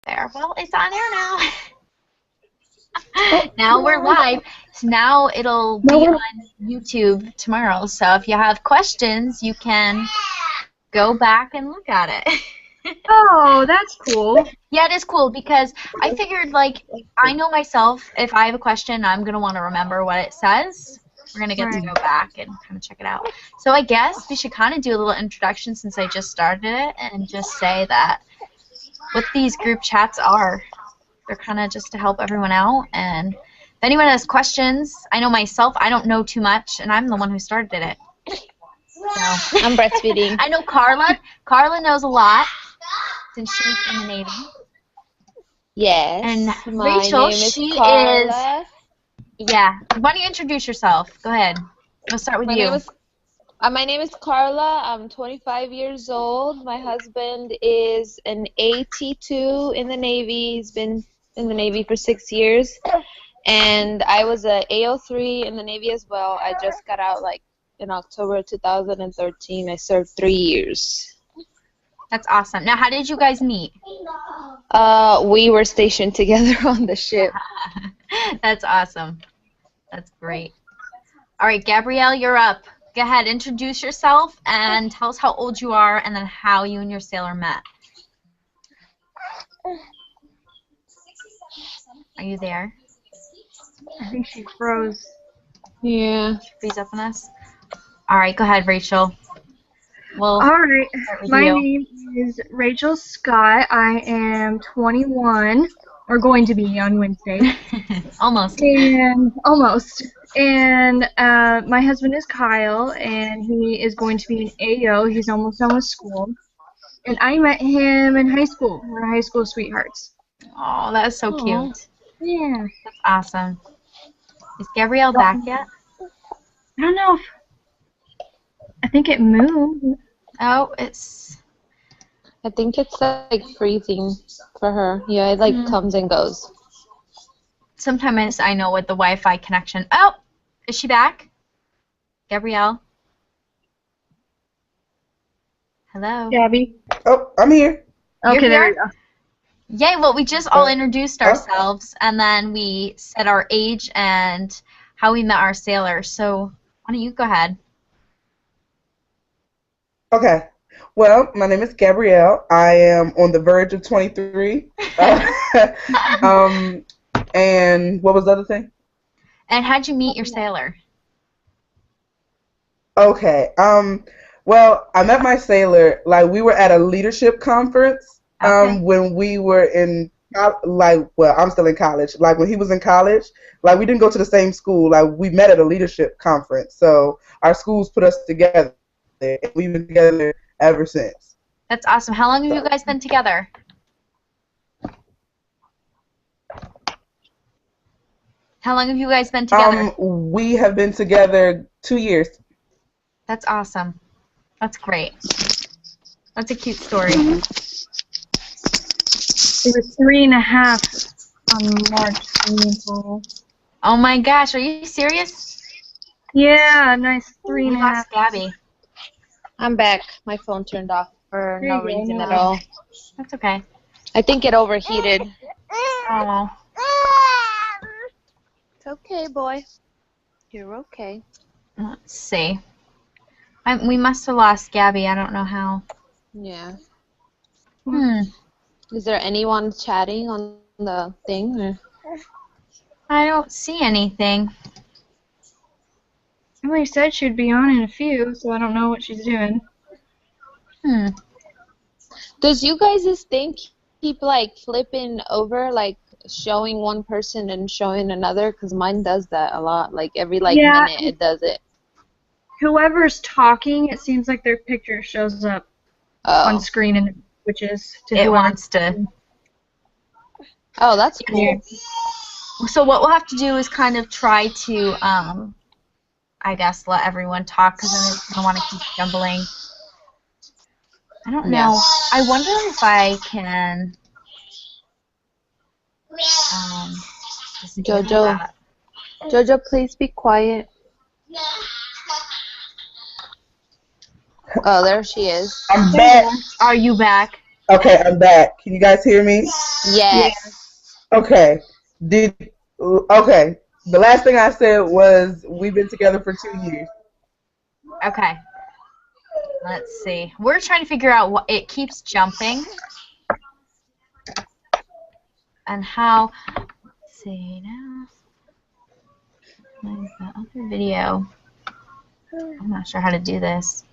There. Well, it's on air now. Oh, Now we're live. So now it'll be on YouTube tomorrow. So if you have questions, you can go back and look at it. Oh, that's cool. Yeah, it is cool because I figured, like, I know myself, if I have a question, I'm going to want to remember what it says. We're going to get to go back and kind of check it out. So I guess we should kind of do a little introduction since I just started it and just say that what these group chats are. They're kind of just to help everyone out. And if anyone has questions, I know myself, I don't know too much, and I'm the one who started it. So. I'm breastfeeding. I know Carla. Carla knows a lot since she's in the Navy. Yes. And my Rachel, name is she Carla. is. Yeah. Why don't you introduce yourself? Go ahead. We'll start with you. My name is Carla. I'm 25 years old. My husband is an AT2 in the Navy. He's been in the Navy for 6 years. And I was a AO3 in the Navy as well. I just got out like in October 2013. I served 3 years. That's awesome. Now, how did you guys meet? We were stationed together on the ship. That's awesome. That's great. All right, Gabrielle, you're up. Go ahead, introduce yourself and tell us how old you are and then how you and your sailor met. Are you there? I think she froze. Yeah. She freeze up on us? All right, go ahead, Rachel. All right, my name is Rachel Scott. I am 21, or going to be on Wednesday. Almost. And my husband is Kyle, and he is going to be an AO. He's almost done with school. And I met him in high school. We're high school sweethearts. Oh, that is so cute. Yeah. That's awesome. Is Gabrielle back yet? I don't know if... I think it moved. Oh, it's... I think it's like freezing for her. Yeah, it like comes and goes. Sometimes I know with the Wi-Fi connection. Oh, is she back? Gabrielle? Hello? Gabby? Oh, I'm here. Okay, there we go. Yay, well, we just all introduced ourselves, and then we said our age and how we met our sailor. So why don't you go ahead? Okay. Well, my name is Gabrielle. I am on the verge of 23. And what was the other thing? And how'd you meet your sailor? Okay. Well, I met my sailor, like, we were at a leadership conference when we were in, like, well, I'm still in college. Like, when he was in college, like, we didn't go to the same school. Like, we met at a leadership conference. So our schools put us together, and we've been together ever since. That's awesome. How long have you guys been together? How long have you guys been together? We have been together 2 years. That's awesome. That's great. That's a cute story. It was 3.5 on March. Oh my gosh, are you serious? Yeah, nice We 3.5. lost Gabby. I'm back. My phone turned off for no reason at all. That's okay. I think it overheated. Oh. It's okay, boy. You're okay. Let's see. We must have lost Gabby. I don't know how. Yeah. Hmm. Is there anyone chatting on the thing? Or? I don't see anything. Emily said she'd be on in a few, so I don't know what she's doing. Hmm. Does you guys' thing keep like flipping over, like showing one person and showing another? Because mine does that a lot. Like every minute it does it. Whoever's talking, it seems like their picture shows up on screen and it switches to it wants to. Oh, that's cool. Yeah. So what we'll have to do is kind of try to, I guess, let everyone talk because I don't want to keep jumbling. I don't know. I wonder if I can. Jojo, please be quiet. Oh, there she is. I'm back. Are you back? Okay, I'm back. Can you guys hear me? Yes. Okay. Okay. The last thing I said was we've been together for 2 years. Okay. Let's see. We're trying to figure out what it keeps jumping and how. Let's see now. Where's the other video? I'm not sure how to do this.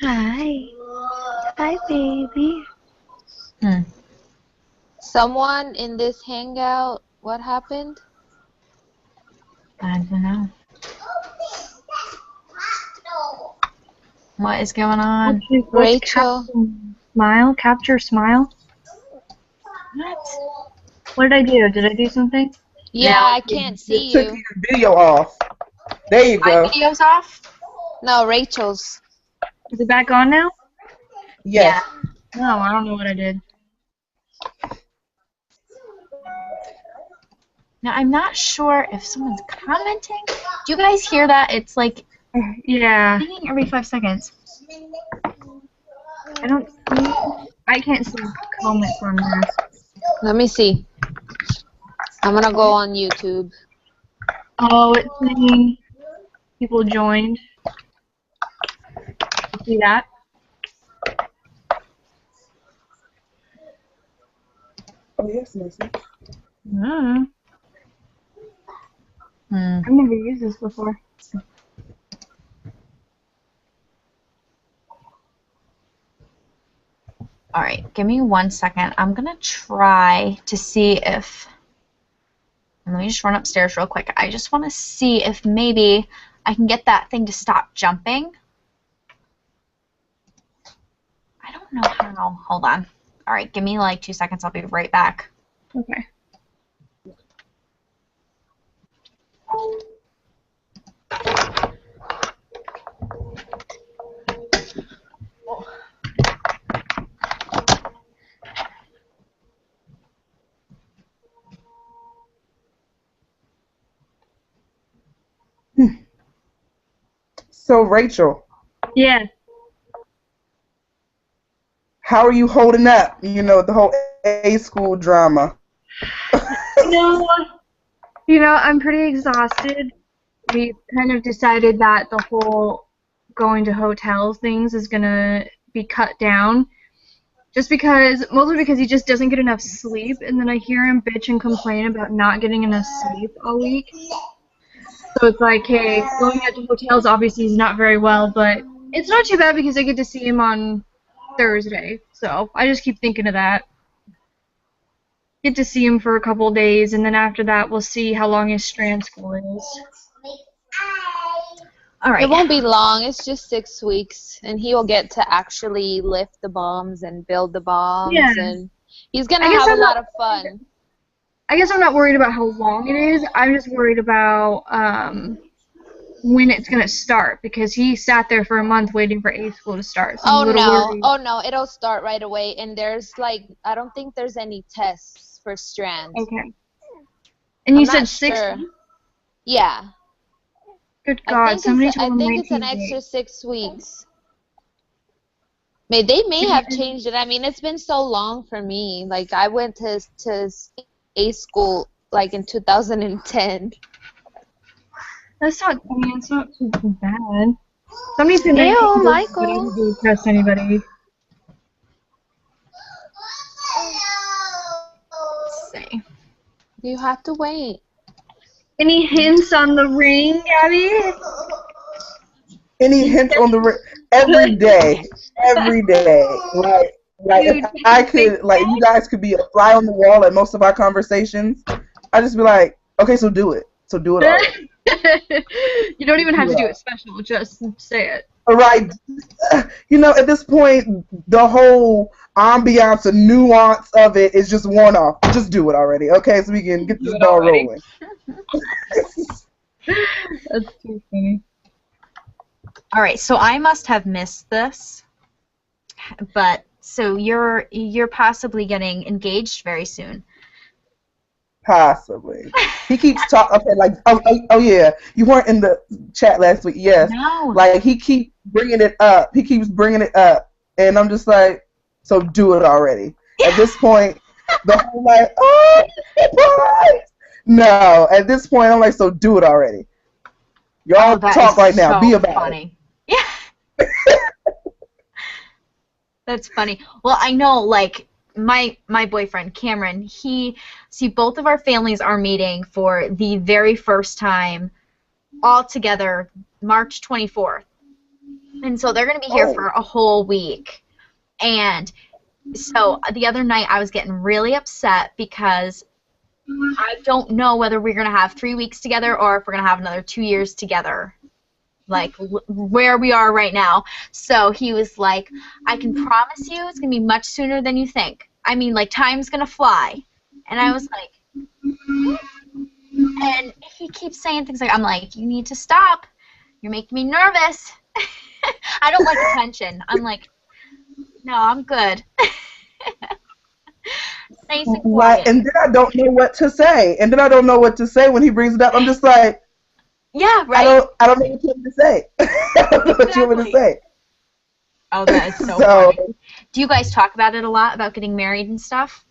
Hi. Hi, baby. Someone in this hangout, what happened? I don't know. What is going on? Rachel. Smile? Capture smile? What? What did I do? Did I do something? Yeah, No, I can't see Took you. your video off. There you My go. video's off? No, Rachel's. Is it back on now? Yes. No, I don't know what I did. Now, I'm not sure if someone's commenting. Do you guys hear that? It's like Yeah. pinging every 5 seconds. I can't see comments on this. Let me see. I'm gonna go on YouTube. Oh, it's saying people joined. You see that? Oh, yes, Missy. I've never used this before. Alright, give me 1 second. I'm going to try to see if... Let me just run upstairs real quick. I just want to see if maybe I can get that thing to stop jumping. I don't know how. Hold on. Alright, give me like 2 seconds. I'll be right back. Okay. So, Rachel, Yeah. how are you holding up? You know, the whole A school drama. I'm pretty exhausted. We kind of decided that the whole going to hotels things is gonna be cut down. Mostly because he just doesn't get enough sleep, and then I hear him bitch and complain about not getting enough sleep all week. So it's like, hey, going out to hotels obviously is not very well, but it's not too bad because I get to see him on Thursday. So I just keep thinking of that. Get to see him for a couple of days, and then after that we'll see how long his strand school is. Alright. It won't be long. It's just 6 weeks, and he will get to actually lift the bombs and build the bombs, and he's gonna have a lot of fun. I guess I'm not worried about how long it is. I'm just worried about when it's gonna start, because he sat there for a month waiting for A school to start. So I'm a little worried. Oh no, it'll start right away, and there's like, I don't think there's any tests for strands. Okay. And you I'm said not 6? sure. Yeah. Good God, somebody I told me think it's an extra 6 weeks. They may have changed it. I mean, it's been so long for me. Like, I went to A school like in 2010. That's not. I mean, it's not too bad. Somebody said Ew, Michael. I Michael. don't really trust anybody. Let's see. You have to wait. Any hints on the ring, Gabby? Any hint on the every day, like Dude, if I could, like, you guys could be a fly on the wall at most of our conversations, I'd just be like, okay, so do it. So do it already. You don't even have to do it special. Just say it. Right. You know, at this point, the whole ambiance and nuance of it is just worn off. Just do it already, okay? So we can get this ball rolling. That's too funny. All right, so I must have missed this, but so you're possibly getting engaged very soon. Possibly. He keeps talking. Okay, like, oh yeah, you weren't in the chat last week. Yes. No. Like, he keeps bringing it up. He keeps bringing it up, and I'm just like, so do it already. At this point, the whole like, oh, surprise! No, at this point, I'm like, so do it already. Y'all that talk is right now. so Be about funny. Yeah. That's funny. Well, I know, like, my boyfriend, Cameron, both of our families are meeting for the very first time all together March 24th. And so they're going to be here for a whole week. And so the other night I was getting really upset because I don't know whether we're going to have 3 weeks together or if we're going to have another 2 years together, like where we are right now. So he was like, I can promise you it's going to be much sooner than you think. I mean, like, time's going to fly. And I was like, and he keeps saying things like, I'm like, you need to stop. You're making me nervous. I don't like attention. I'm like, no, I'm good. Nice and quiet. and then I don't know what to say. And then I don't know what to say when he brings it up. I'm just like, yeah, right. I don't know what you want me to say. I don't know what you want me to say. Oh, that is so funny. Do you guys talk about it a lot, about getting married and stuff?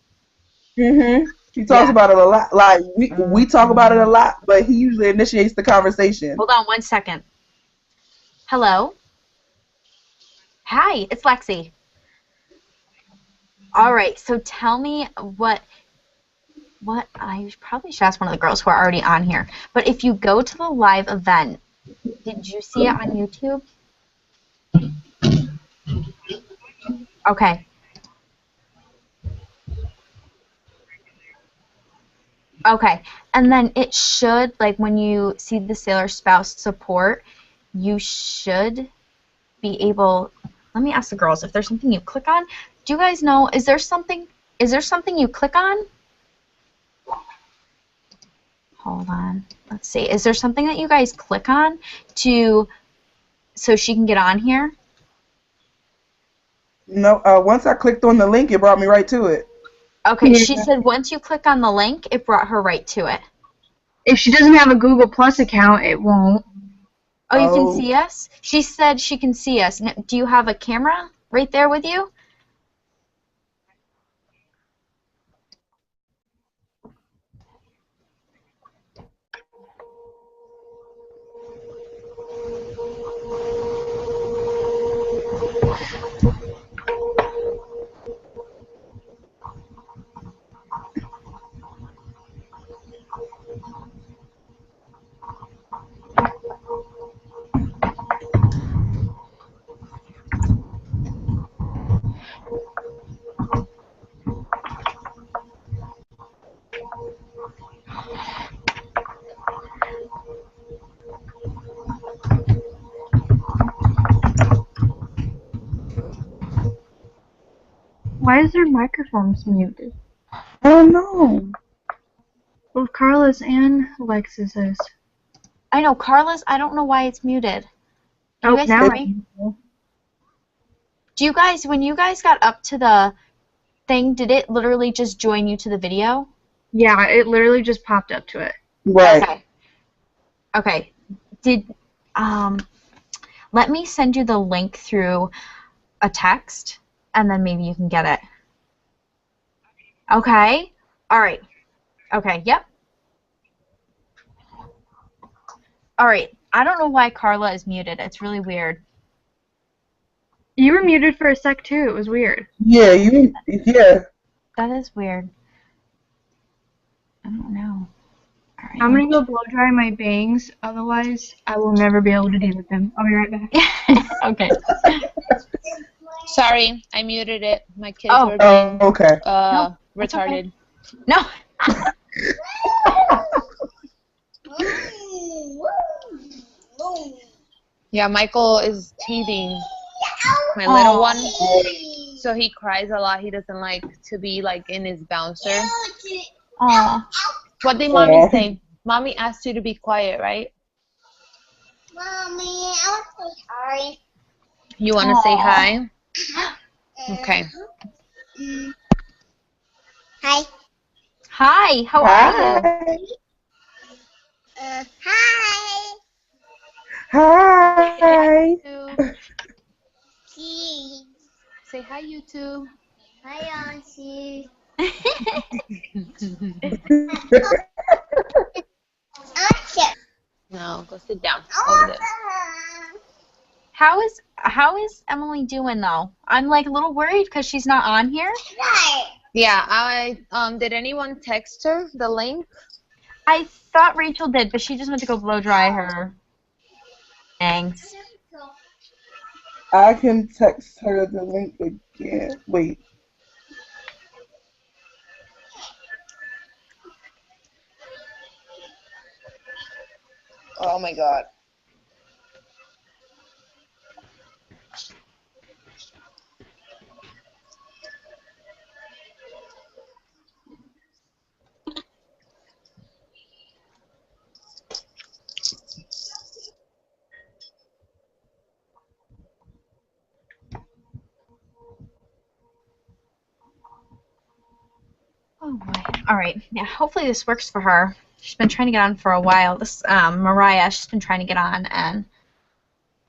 Mm-hmm. He talks about it a lot. Like, we talk about it a lot, but he usually initiates the conversation. Hold on 1 second. Hello? Hi, it's Lexi. All right, so tell me what I probably should ask one of the girls who are already on here. But if you go to the live event, did you see it on YouTube? Okay. Okay, and then it should, like, when you see the Sailor Spouse support, you should be able, let me ask the girls if there's something you click on. Do you guys know, is there something you click on? Hold on, let's see. Is there something that you guys click on so she can get on here? No, once I clicked on the link, it brought me right to it. Okay, she said once you click on the link, it brought her right to it. If she doesn't have a Google Plus account, it won't. Oh, you can see us? She said she can see us. Do you have a camera right there with you? Why is their microphones muted? I don't know. Both Carla's and Alexis's. I know, Carla's, I don't know why it's muted. Do you guys now hear me? Do you guys, when you guys got up to the thing, did it literally just join you to the video? Yeah, it literally just popped up to it. Right. Okay. Let me send you the link through a text, and then maybe you can get it. Okay? All right. Okay, yep. All right. I don't know why Carla is muted. It's really weird. You were muted for a sec, too. It was weird. Yeah, yeah. That is weird. I don't know. All right, I'm going to go blow dry my bangs, otherwise I will never be able to deal with them. I'll be right back. Okay. Sorry, I muted it. My kids were being retarded. Okay. No. Yeah, Michael is teething, my little one. So he cries a lot. He doesn't like to be like in his bouncer. Aw. What did Mommy say? Mommy asked you to be quiet, right? Mommy, I want to say hi. You want to say hi? Okay. Hi. Hi. How are you? Hi. Hi. YouTube. Please. Say hi, YouTube. Hi, Auntie. Auntie. No, go sit down over there. How is Emily doing though? I'm like a little worried because she's not on here. Yeah, I did anyone text her the link? I thought Rachel did, but she just went to go blow dry her bangs. I can text her the link again. Wait. Oh my god. Oh boy. All right. Yeah. Hopefully this works for her. She's been trying to get on for a while. This Mariah, she's been trying to get on, and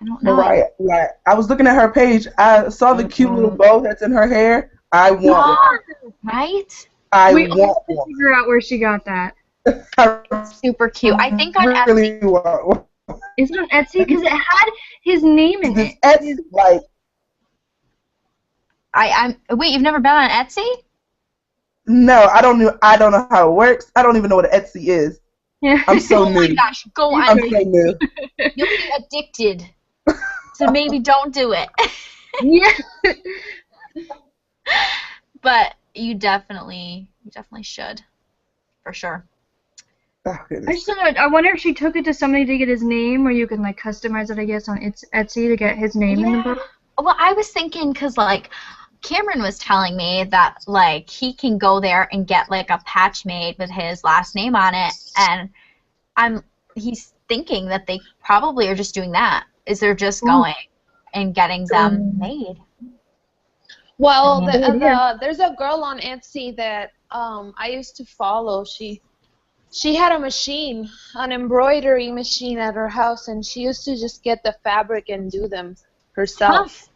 I don't know. Mariah, like, I was looking at her page. I saw the cute little bow that's in her hair. I want it. Right? I We all want have to one. figure out where she got that. Super cute. I think on really Etsy. want one. Is it on Etsy? Because it had his name in This it. Etsy, like, I'm. Wait, you've never been on Etsy? no, I don't know how it works. I don't even know what Etsy is. Yeah. I'm so Oh my new. gosh, go I'm on. so new. You'll be addicted. So maybe don't do it. Yeah. But you definitely should. For sure. Oh, I goodness. just don't know. I wonder if she took it to somebody to get his name, or you can like customize it, I guess, on Etsy to get his name in the book. Well, I was thinking because like Cameron was telling me that like he can go there and get like a patch made with his last name on it, and he's thinking that they probably are just doing that. Is they're just going and getting them made. Well, Yeah. there's a girl on Etsy that I used to follow. She had a machine, an embroidery machine at her house, and she used to just get the fabric and do them herself.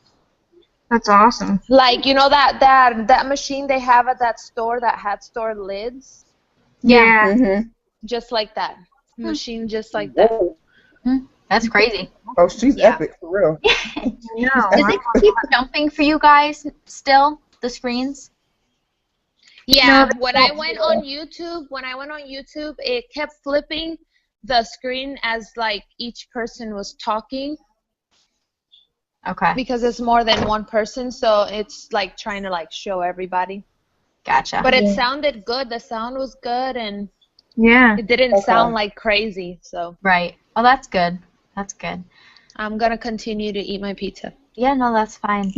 That's awesome. Like, you know that machine they have at that store, that hat store lids? Yeah. Mm-hmm. Just like that. Machine just like that. Whoa. That's crazy. Oh, she's Yeah. epic, for real. No. Does it keep jumping for you guys still? The screens? Yeah, No, when I went on YouTube, it kept flipping the screen as like each person was talking Okay, because it's more than one person, so it's like trying to like show everybody. gotcha. But it sounded good. The sound was good, and Yeah. it didn't Okay. sound like crazy. So Right. Oh, that's good. That's good. I'm gonna continue to eat my pizza. Yeah, no, that's fine.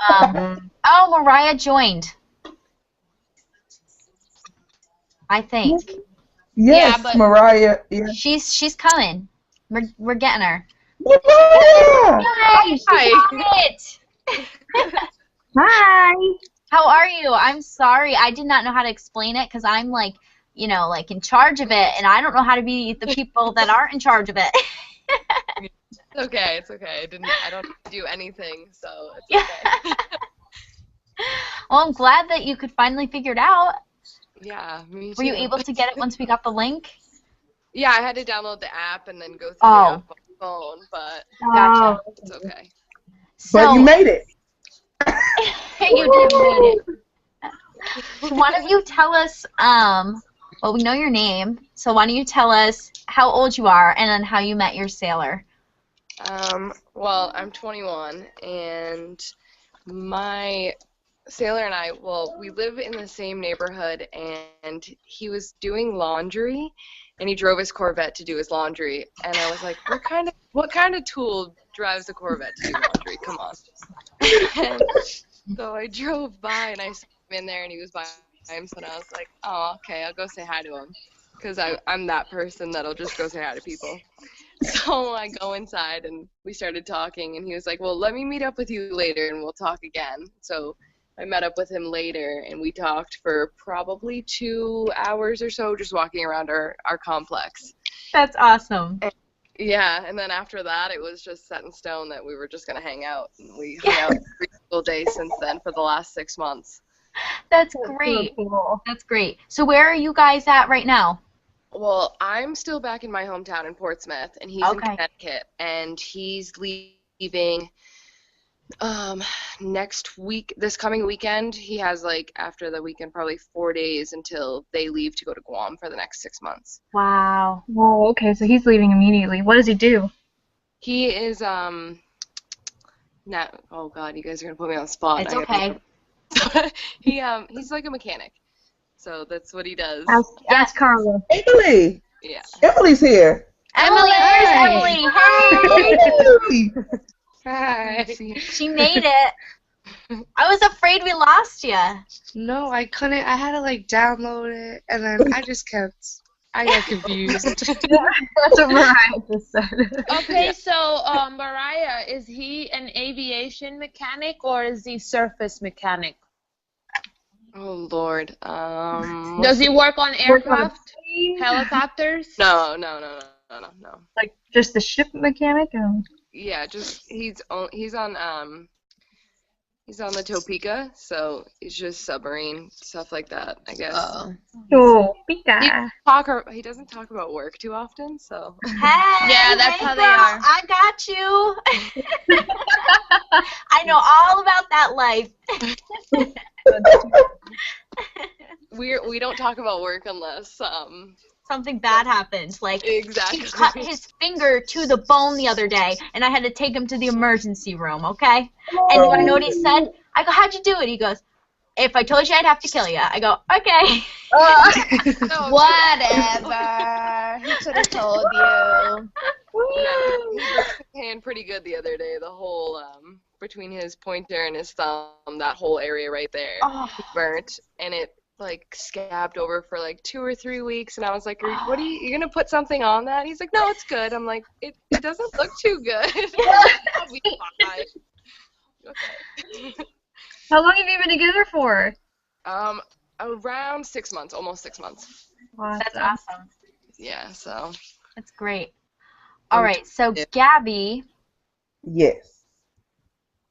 Oh, Mariah joined. I think Yes, Yeah, but- Mariah. Yeah. she's coming. We're getting her. Yeah. Hi, she got it. Hi. How are you? I'm sorry. I did not know how to explain it because I'm like, you know, like in charge of it, and I don't know how to be the people that aren't in charge of it. It's okay. It's okay. I don't do anything, so it's Yeah. okay. Well, I'm glad that you could finally figure it out. Yeah, me too. Were you able to get it once we got the link? Yeah, I had to download the app and then go through Oh. the app on the phone, but Gotcha. it's okay. But you made it. You did made it. Why don't you tell us, well, we know your name, so why don't you tell us how old you are and then how you met your sailor? Well, I'm 21, and my sailor and I, well, we live in the same neighborhood, and he was doing laundry, and he drove his Corvette to do his laundry, and I was like, what kind of tool drives a Corvette to do laundry? Come on. And so I drove by, and I saw him in there, and he was by himself, and I was like, oh, okay, I'll go say hi to him, because I'm that person that'll just go say hi to people. So I go inside, and we started talking, and he was like, well, let me meet up with you later, and we'll talk again. So I met up with him later, and we talked for probably 2 hours or so, just walking around our complex. That's awesome. Yeah, and then after that, it was just set in stone that we were just going to hang out. And we hung out every single day since then for the last 6 months. That's So great. cool. That's great. So where are you guys at right now? Well, I'm still back in my hometown in Portsmouth, and he's in Okay. Connecticut, and he's leaving next week. This coming weekend, he has like after the weekend probably 4 days until they leave to go to Guam for the next 6 months. Wow. Whoa, okay, so he's leaving immediately. What does he do? He is not. Oh God, you guys are gonna put me on the spot. It's I gotta okay. he's like a mechanic, so that's what he does. Ask Carla. Emily. Yeah. Emily's here. Emily, where's Emily? Hey! Hi. She made it. I was afraid we lost you. No, I couldn't. I had to like download it, and then I got confused. That's what Mariah just said. Okay, so Mariah, is he an aviation mechanic or is he surface mechanic? Oh Lord. Does he work on aircraft, helicopters? No. Like just the ship mechanic? Yeah, just he's on the Topeka, so it's just submarine stuff like that, I guess. Oh, Pika. He doesn't talk about work too often, so. Hey, Yeah, that's hey how they girl, are. I got you. I know all about that life. We don't talk about work unless Something bad happens. Like exactly. he cut his finger to the bone the other day, and I had to take him to the emergency room. Okay. And you want to know what he said? I go, "How'd you do it?" He goes, "If I told you, I'd have to kill you." I go, "Okay." No, Whatever. He should have told you. he burnt his hand pretty good the other day. The whole between his pointer and his thumb, that whole area right there, burnt, and it like scabbed over for like 2 or 3 weeks. And I was like, "What are you gonna put something on that?" He's like, "No, it's good." I'm like, "It doesn't look too good." I'll be fine. Okay. How long have you been together for? Around 6 months, almost 6 months. That's awesome. Yeah, so. That's great. All right, so Gabby, Yes.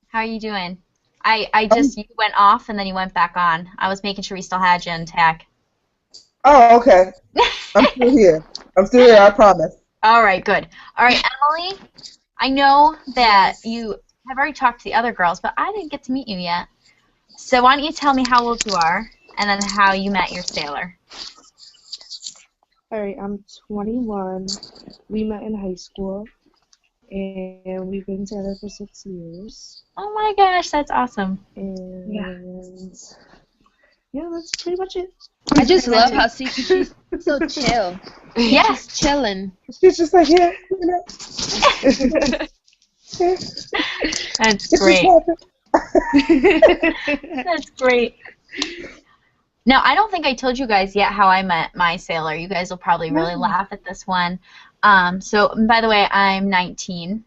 how are you doing? You went off and then you went back on. I was making sure we still had you in tech. Oh, okay. I'm still here. I promise. All right, good. All right, Emily, I know that you have already talked to the other girls, but I didn't get to meet you yet. So why don't you tell me how old you are and then how you met your sailor? Alright, I'm 21. We met in high school, and we've been together for 6 years. Oh my gosh, that's awesome. And yeah, that's pretty much it. I just love how she's so chill. Yes. Just chilling. She's just like, yeah, you know. That's This is great. happening. That's great. Now, I don't think I told you guys yet how I met my sailor. You guys will probably really laugh at this one. So, by the way, I'm 19.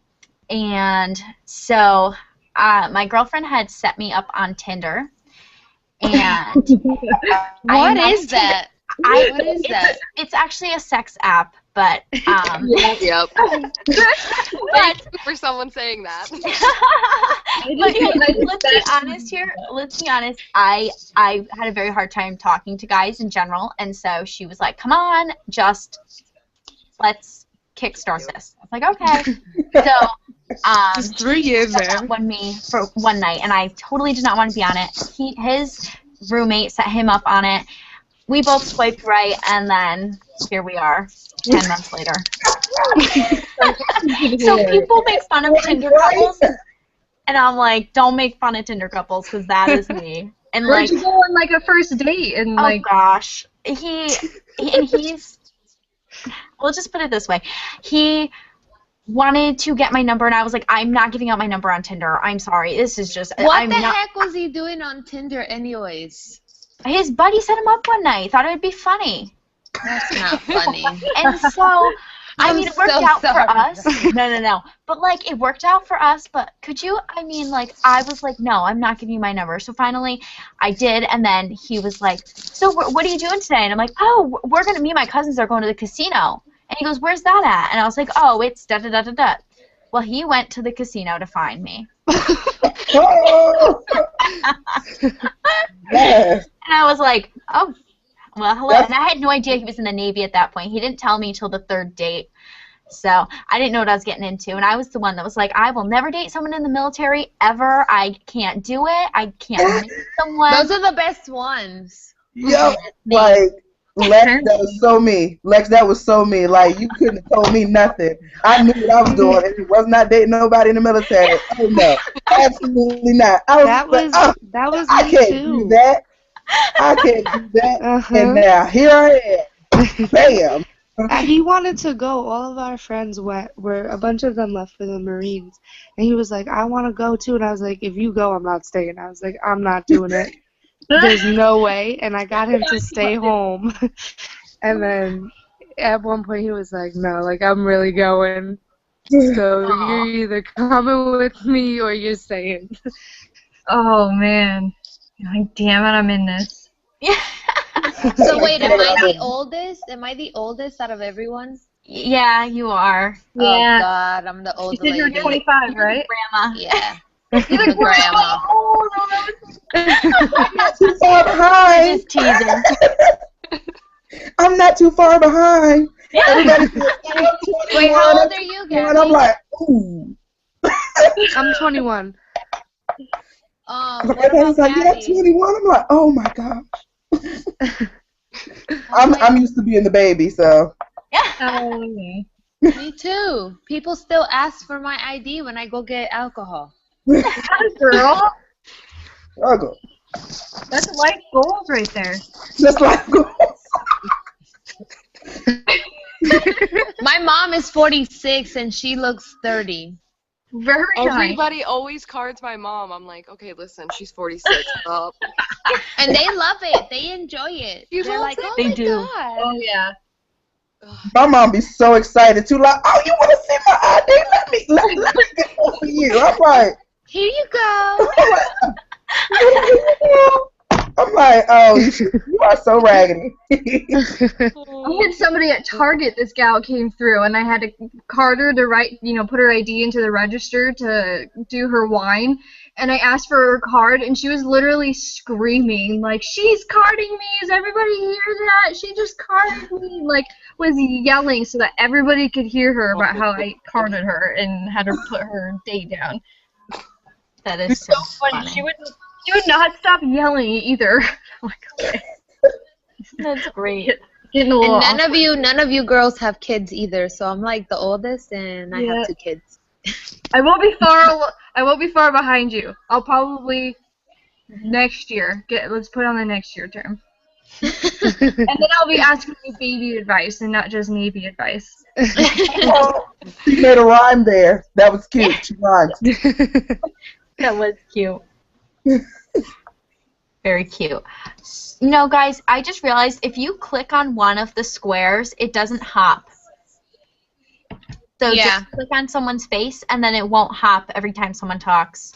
And so my girlfriend had set me up on Tinder. And What is that? What is that? It's actually a sex app, but Yep. but For someone saying that. but hey, let's be honest here. Let's be honest. I had a very hard time talking to guys in general, and so she was like, "Come on, just let's kickstart this." I was like, "Okay." So Just 3 years set in. up on me for one night, and I totally did not want to be on it. His roommate set him up on it. We both swiped right, and then here we are, 10 months later. So people make fun of Tinder couples, and I'm like, don't make fun of Tinder couples, because that is me. And Where'd like, you go on like a first date and oh like? gosh, he's, we'll just put it this way, he wanted to get my number, and I was like, I'm not giving out my number on Tinder. I'm sorry. This is just, What the heck was he doing on Tinder anyways? His buddy set him up one night. Thought it would be funny. That's not funny. And so, I mean, it worked so out sorry. for us. No. But, like, it worked out for us, but could you, I mean, like, I was like, no, I'm not giving you my number. So finally, I did, and then he was like, so what are you doing today? And I'm like, oh, we're going to, me and my cousins are going to the casino. And he goes, where's that at? And I was like, oh, it's da-da-da-da-da. Well, he went to the casino to find me. Oh, yes. And I was like, oh, well, hello. That's- And I had no idea he was in the Navy at that point. He didn't tell me till the third date. So I didn't know what I was getting into. And I was the one that was like, I will never date someone in the military ever. I can't do it. I can't meet someone. Those are the best ones. Yo, like, Lex, that was so me. Lex, that was so me. Like, you couldn't have told me nothing. I knew what I was doing, and it was not dating nobody in the military. Oh, no. Absolutely not. I was That like, was oh, that was I me can't too. do that. I can't do that. Uh-huh. And now, here I am. Bam. He wanted to go. All of our friends went. Where a bunch of them left for the Marines, and he was like, "I want to go too." And I was like, "If you go, I'm not staying." I was like, "I'm not doing it. There's no way." And I got him to stay home. And then at one point he was like, "No, like I'm really going. So you're either coming with me or you're staying." Oh man. Like, damn it, I'm in this. So wait, am I the oldest? Am I the oldest out of everyone? Yeah, you are. Oh Yeah. God, I'm the You old said you were lady. 25, right? Grandma. Yeah. You're the Grandma. Oh, no, I'm not too far behind. Just teasing. I'm not too far behind. Everybody says, I'm 21. Wait, how old are you, And Gabby? I'm like, ooh. I'm 21. What Everybody's about like, yeah, Gabby? 21. I'm like, oh my gosh. I'm used to being the baby, so. Oh, okay. Me too. People still ask for my ID when I go get alcohol. Girl, Struggle. that's life goals right there. Just like My mom is 46 and she looks 30. Very nice. Everybody always cards my mom. I'm like, okay, listen, she's 46. And they love it. They enjoy it. You They're love like, it? oh They my do. God. Oh, yeah. my mom be so excited too. Like, oh, you want to see my ID? Let me get one for you. I'm like, Here you go. I'm like, oh, you are so raggedy. I had somebody at Target, this gal came through, and I had to card her to put her ID into the register to do her wine. And I asked for her card, and she was literally screaming, like, she's carding me! Does everybody hear that? She just carded me! Like, was yelling so that everybody could hear her about how I carded her and had her put her date down. That is so funny. She would not stop yelling either. I'm like, okay. That's great. Getting a little And none of you girls have kids either. So I'm like the oldest, and I Yeah. have 2 kids. I won't be far behind you. I'll probably next year. Let's put on the next year term. And then I'll be asking you baby advice and not just Navy advice. She made a rhyme there. That was cute. She rhymed. That was cute. Very cute. You know, guys, I just realized if you click on one of the squares, it doesn't hop. So Yeah. just click on someone's face, and then it won't hop every time someone talks.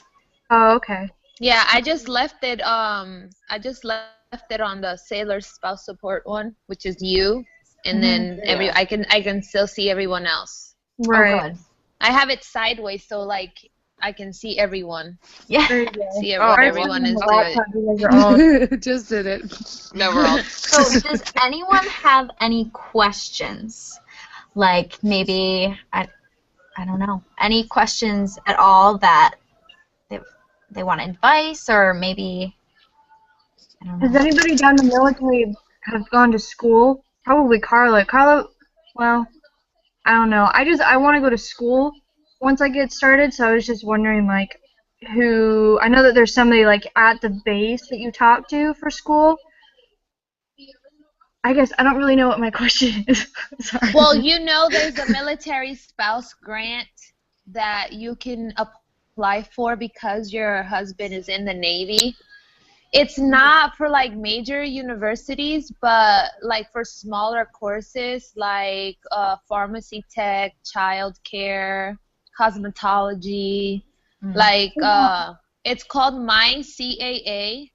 Oh, okay. Yeah, I just left it on the sailor spouse support one, which is you, and then I can still see everyone else. Right. Oh, good. I have it sideways so like I can see everyone. Yeah. There you go. See what everyone is doing. You guys are all Just did it. No, we're all. So does anyone have any questions? Like maybe I don't know, any questions at all that they want advice, or maybe I don't know. Has anybody down the military have gone to school? Probably Carla. Carla, well, I don't know. I want to go to school once I get started, so I was just wondering, like, who... I know that there's somebody, like, at the base that you talk to for school. I guess I don't really know what my question is. Sorry. Well, you know there's a military spouse grant that you can apply for because your husband is in the Navy. It's not for like major universities, but like for smaller courses like pharmacy tech, child care, cosmetology, like it's called MyCAA,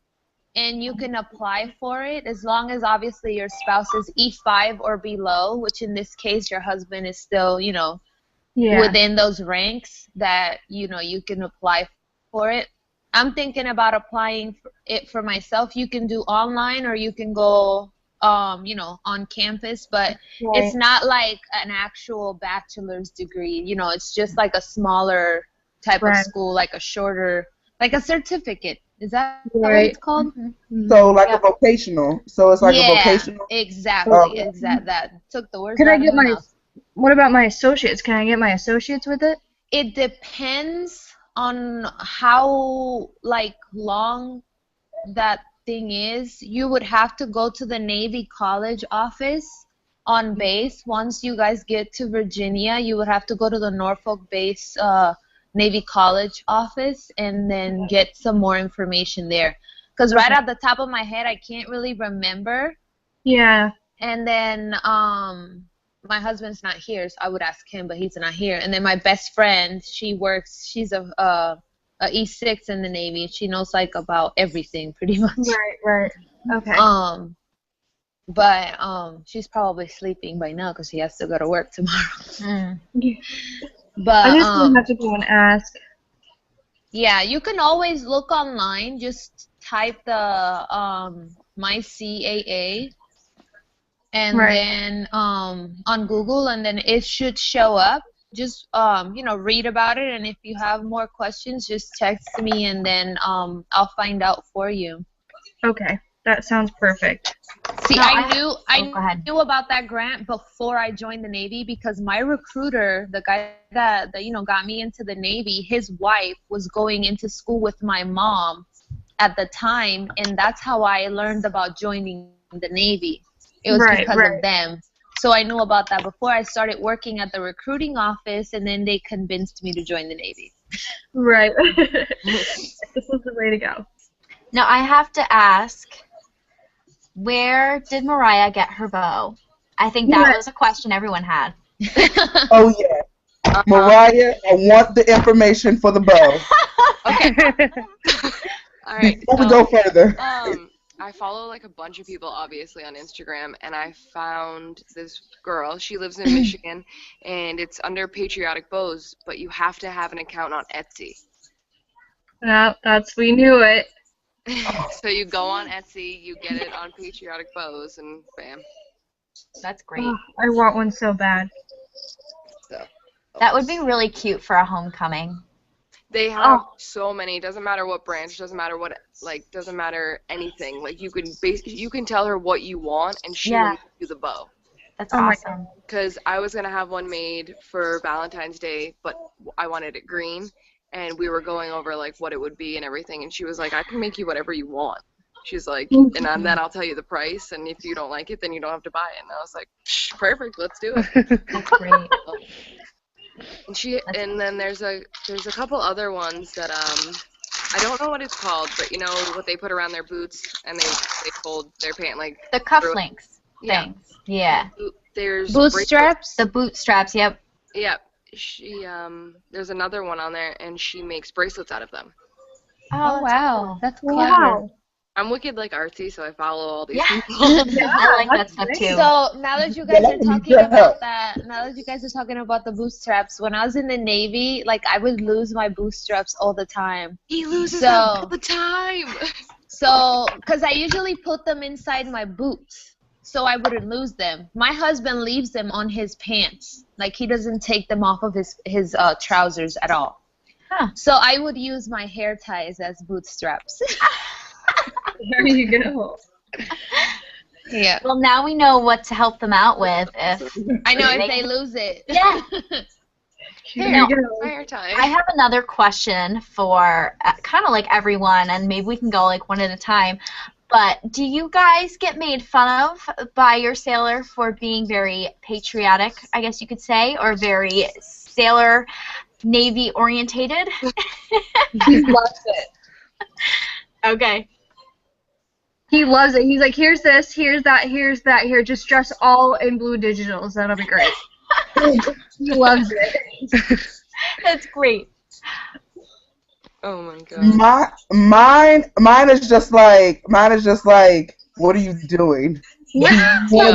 and you can apply for it as long as obviously your spouse is E5 or below, which in this case your husband is still, Yeah. within those ranks that, you can apply for it. I'm thinking about applying for it for myself. You can do online or you can go, on campus, but it's not like an actual bachelor's degree. It's just like a smaller type of school, like a shorter, like a certificate. Is that what it's called? Mm-hmm. So like a vocational. So it's like a vocational. Exactly. That took the words Can out I get of my my? mouth. What about my associates? Can I get my associates with it? It depends on how long that thing is. You would have to go to the Navy College office on base. Once you guys get to Virginia, you would have to go to the Norfolk base Navy College office and then get some more information there. Because right at the top of my head, I can't really remember. Yeah. And then my husband's not here, so I would ask him, but he's not here. And then my best friend, she's a E6 in the Navy. She knows about everything pretty much. Right. Okay. But she's probably sleeping by now because she has to go to work tomorrow. But I just have to go and ask. Yeah, you can always look online. Just type the my CAA and then on Google, and then it should show up. Just read about it, and if you have more questions, just text me, and then I'll find out for you. Okay, that sounds perfect. See, I knew about that grant before I joined the Navy because my recruiter, the guy that got me into the Navy, his wife was going into school with my mom at the time, and that's how I learned about joining the Navy. It was because of them. So I knew about that before I started working at the recruiting office, and then they convinced me to join the Navy. Right. This is the way to go. Now I have to ask, where did Mariah get her bow? I think that was a question everyone had. Oh, yeah. Mariah, I want the information for the bow. Okay. All right. Before we go further. I follow a bunch of people, obviously, on Instagram, and I found this girl. She lives in Michigan, and it's under Patriotic Bows, but you have to have an account on Etsy. No, we knew it. So you go on Etsy, you get it on Patriotic Bows, and bam. That's great. Oh, I want one so bad. So, that would be really cute for a homecoming. They have so many. Doesn't matter what branch. Doesn't matter what doesn't matter anything. You can tell her what you want, and she will make you the bow. That's awesome. Because I was gonna have one made for Valentine's Day, but I wanted it green, and we were going over what it would be and everything, and she was like, I can make you whatever you want. She's like, and then I'll tell you the price, and if you don't like it, then you don't have to buy it. And I was like, perfect, let's do it. That's great. And then there's a couple other ones that I don't know what it's called, but you know what they put around their boots and they fold their pant the cufflinks things. Yeah. There's bootstraps. The bootstraps. Yep. Yep. She there's another one on there, and she makes bracelets out of them. Oh wow, that's clever. Wow. I'm wicked artsy, so I follow all these people. I like that stuff too. So now that you guys are talking about that, the bootstraps, when I was in the Navy, I would lose my bootstraps all the time. He loses them all the time. So, because I usually put them inside my boots, so I wouldn't lose them. My husband leaves them on his pants. He doesn't take them off of his trousers at all. Huh. So I would use my hair ties as bootstraps. There you go. Yeah. Well, now we know what to help them out with if they lose it. Yeah. Here you go. Hair tie. I have another question for kind of everyone, and maybe we can go one at a time. But do you guys get made fun of by your sailor for being very patriotic, I guess you could say, or very sailor Navy orientated? He loves it. Okay. He loves it. He's like, here's this, here's that, here. Just dress all in blue digitals. That'll be great. He loves it. That's great. Oh my god. Mine is just like, what are you doing? Mine is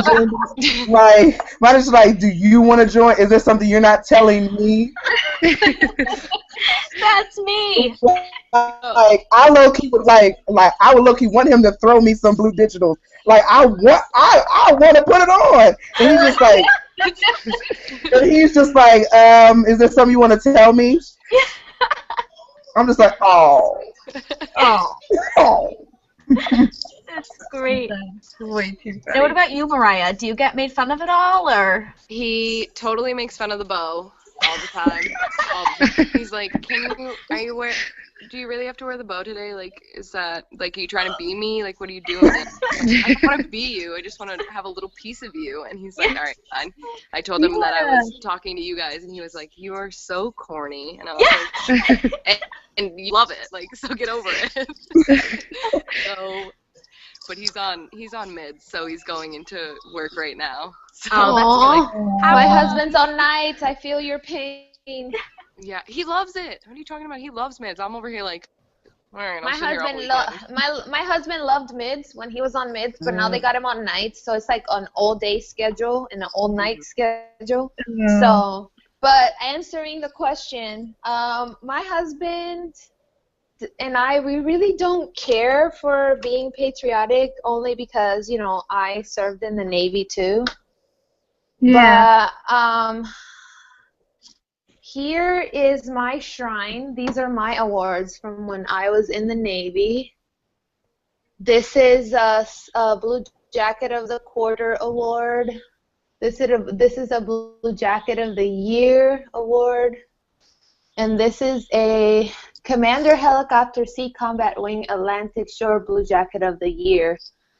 do you want to join? Is there something you're not telling me? That's me. Like I low key would like I would low key want him to throw me some blue digitals. Like I want to put it on, and he's just like, is there something you want to tell me? I'm just like, oh. That's great. That's way too Now, what about you, Mariah? Do you get made fun of at all, or? He totally makes fun of the bow all the time. He's like, do you really have to wear the bow today? Like, is that, like, are you trying to be me? Like, what are you doing? I don't want to be you. I just want to have a little piece of you. And he's like, all right, fine. I told him that I was talking to you guys, and he was like, you are so corny. And I was like, and you love it. Like, so get over it. But he's on mids, so he's going into work right now. So my husband's on nights. I feel your pain. Yeah, he loves it. What are you talking about? He loves mids. I'm over here like, all right, my husband loved mids when he was on mids, but now they got him on nights, so it's like an all-day schedule and an all-night schedule. Yeah. So, but answering the question, my husband and we really don't care for being patriotic, only because, you know, I served in the Navy too. Yeah. But here is my shrine. These are my awards from when I was in the Navy. This is a Blue Jacket of the Quarter award. This is a Blue Jacket of the Year award. And this is a Commander Helicopter Sea Combat Wing Atlantic Shore Blue Jacket of the Year,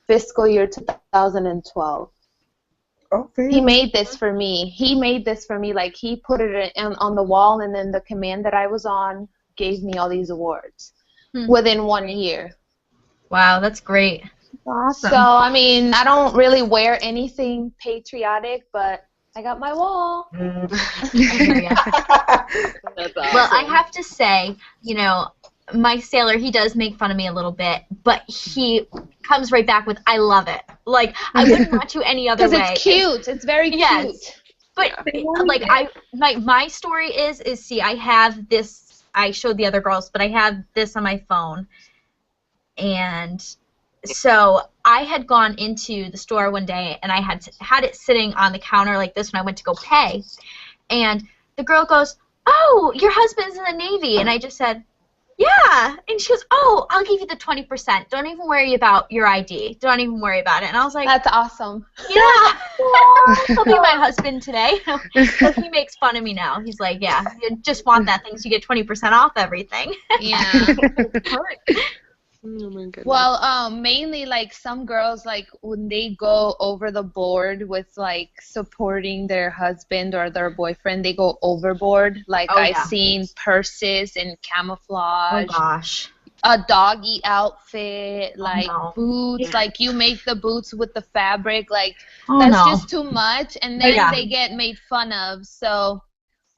fiscal year 2012. Okay. He made this for me. Like, he put it on the wall, and then the command that I was on gave me all these awards within 1 year. Wow, that's great. Awesome. So, I mean, I don't really wear anything patriotic, but I got my wall. That's awesome. Well, I have to say, you know, my sailor, he does make fun of me a little bit, but he comes right back with, I love it. Like, I wouldn't want you any other way. Because it's cute. It's very cute. But, like, my story is, see, I have this, I showed the other girls, but I have this on my phone. And so I had gone into the store one day, and I had it sitting on the counter like this when I went to go pay. And the girl goes, oh, your husband's in the Navy. And I just said, yeah. And she goes, oh, I'll give you the 20%. Don't even worry about your ID. Don't even worry about it. And I was like, that's awesome. Yeah. He'll be my husband today. So he makes fun of me now. He's like, yeah, you just want that thing so you get 20% off everything. Yeah. Oh my goodness. Well, mainly, like, some girls, like, when they go over the board with, like, supporting their husband or their boyfriend, they go overboard. Like, I've seen purses and camouflage. Oh, gosh. A doggy outfit, like, boots. Like, you make the boots with the fabric. Like, that's just too much. And then they get made fun of. So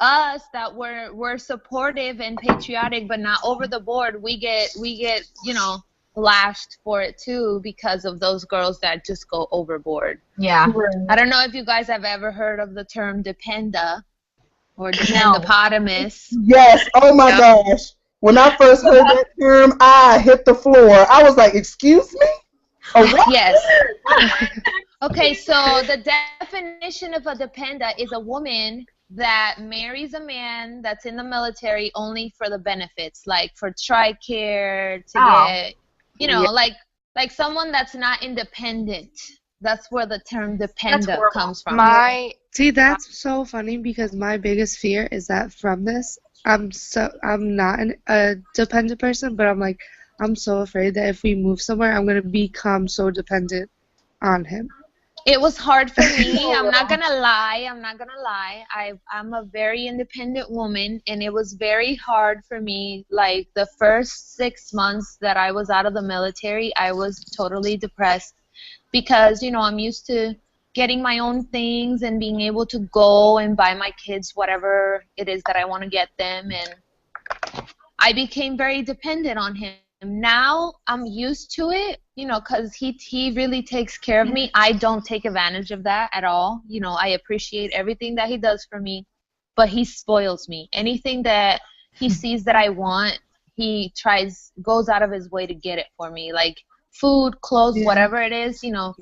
us that we're supportive and patriotic but not over the board, we get you know, lashed for it too, because of those girls that just go overboard. Yeah. I don't know if you guys have ever heard of the term dependa or dependopotamus. Yes. Oh my gosh. When I first heard that term, I hit the floor. I was like, excuse me? Oh, what? Yes. Okay, so the definition of a dependa is a woman that marries a man that's in the military only for the benefits, like for TRICARE, to get, you know, like someone that's not independent. That's where the term dependa comes from. See, that's so funny, because my biggest fear is that from this, I'm not a dependent person, but I'm so afraid that if we move somewhere, I'm gonna become so dependent on him. It was hard for me. I'm not gonna lie. I'm a very independent woman, and it was very hard for me. Like, the first 6 months that I was out of the military, I was totally depressed, because, you know, I'm used to getting my own things and being able to go and buy my kids whatever it is that I want to get them, and I became very dependent on him. Now I'm used to it, you know, because he really takes care of me. I don't take advantage of that at all. You know, I appreciate everything that he does for me, but he spoils me. Anything that he sees that I want, he goes out of his way to get it for me, like food, clothes, whatever it is, you know.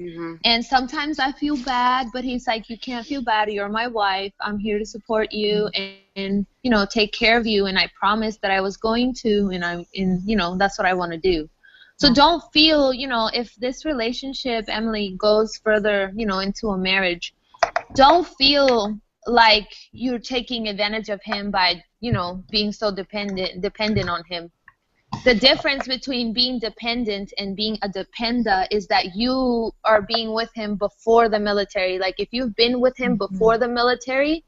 And sometimes I feel bad, but he's like, you can't feel bad. You're my wife. I'm here to support you and you know, take care of you. And I promised that I was going to, and you know, that's what I want to do. So don't feel, you know, if this relationship, Emily, goes further, you know, into a marriage, don't feel like you're taking advantage of him by, you know, being so dependent on him. The difference between being dependent and being a dependa is that you are being with him before the military. Like if you've been with him before the military,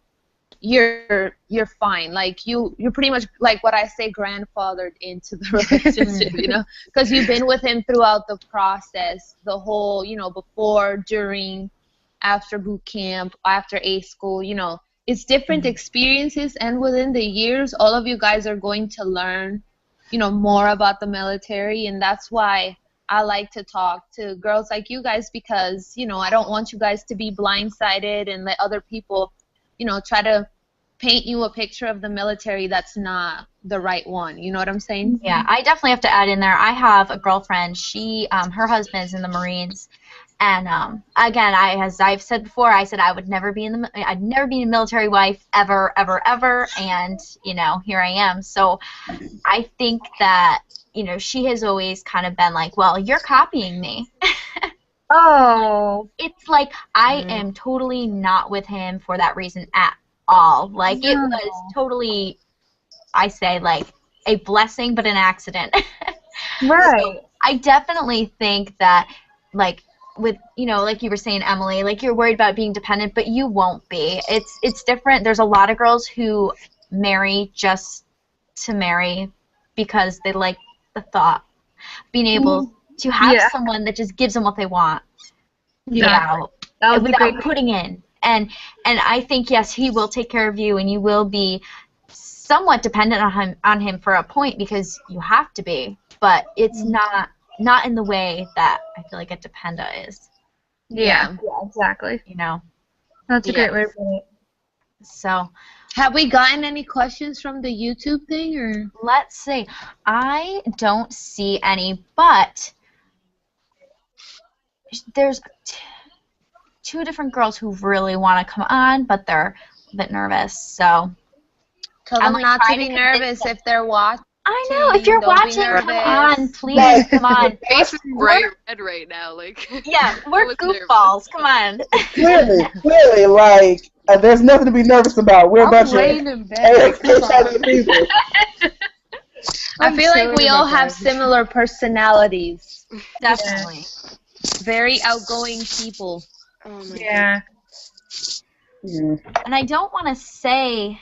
you're fine. Like you're pretty much, like what I say, grandfathered into the relationship, you know, because you've been with him throughout the process, the whole, you know, before, during, after boot camp, after A school, you know. It's different experiences, and within the years, all of you guys are going to learn, you know, more about the military, and that's why I like to talk to girls like you guys, because, you know, I don't want you guys to be blindsided and let other people, you know, try to paint you a picture of the military that's not the right one. You know what I'm saying? Yeah, I definitely have to add in there. I have a girlfriend. She, her husband's in the Marines. And again, as I've said before, I said I'd never be a military wife ever, ever, ever, and you know, here I am. So I think that, you know, she has always kind of been like, well, you're copying me. Oh. It's like I am totally not with him for that reason at all. Like it was totally, I say, like a blessing but an accident. Right. So I definitely think that, like, with, you know, like you were saying, Emily, like you're worried about being dependent, but you won't be. It's different. There's a lot of girls who marry just to marry because they like the thought, being able to have someone that just gives them what they want without putting in. And I think, yes, he will take care of you, and you will be somewhat dependent on him for a point, because you have to be, but it's not in the way that I feel like a dependa is. Yeah, exactly. You know? That's a great way to put it. So, have we gotten any questions from the YouTube thing, or? Let's see. I don't see any, but there's two different girls who really want to come on, but they're a bit nervous. So tell them not to be nervous if they're watching. I know, if you're watching, come on, please, come on. Face is bright red right now, like. Yeah, we're goofballs. Come on. Clearly, like there's nothing to be nervous about. We're a bunch of excited people. I feel like we all have similar personalities. Definitely. Very outgoing people. Oh my God. And I don't want to say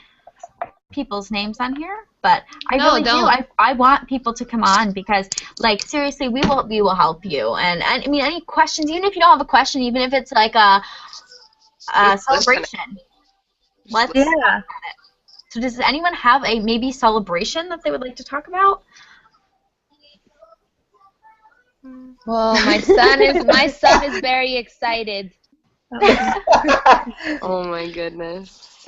people's names on here, but I really do. I want people to come on, because, like, seriously, we will help you. And I mean, any questions, even if you don't have a question, even if it's like a celebration. Yeah. So does anyone have a maybe celebration that they would like to talk about? Well, my son is very excited. Oh my goodness.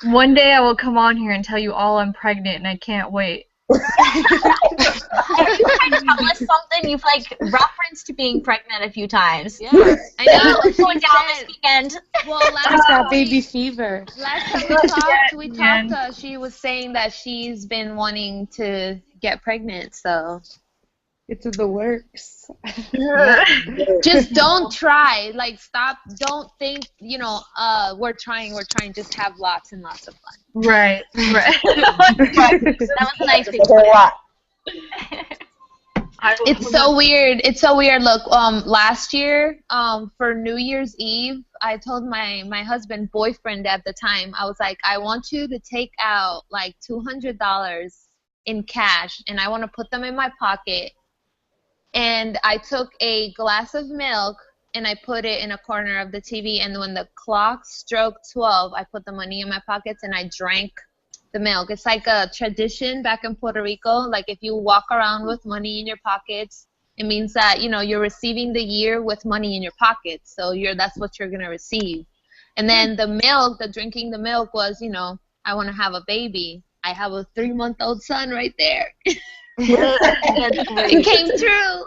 One day I will come on here and tell you all I'm pregnant, and I can't wait. Have you tried to tell us something? You've, like, referenced to being pregnant a few times. Yeah, I know. What's going down this weekend? Well, She's got baby fever. Last time we talked, she was saying that she's been wanting to get pregnant, so. It's in the works. Just don't try. Like, stop. Don't think, you know, we're trying. Just have lots and lots of fun. Right. That was a nice thing. It's so weird. It's so weird. Look, last year, for New Year's Eve, I told my husband, boyfriend at the time, I was like, I want you to take out like $200 in cash, and I want to put them in my pocket. And I took a glass of milk and I put it in a corner of the TV, and when the clock struck 12, I put the money in my pockets and I drank the milk. It's like a tradition back in Puerto Rico. Like, if you walk around with money in your pockets, it means that, you know, you're receiving the year with money in your pockets. So that's what you're going to receive. And then the milk, drinking the milk was, you know, I want to have a baby. I have a 3-month-old son right there. That's It great. came true.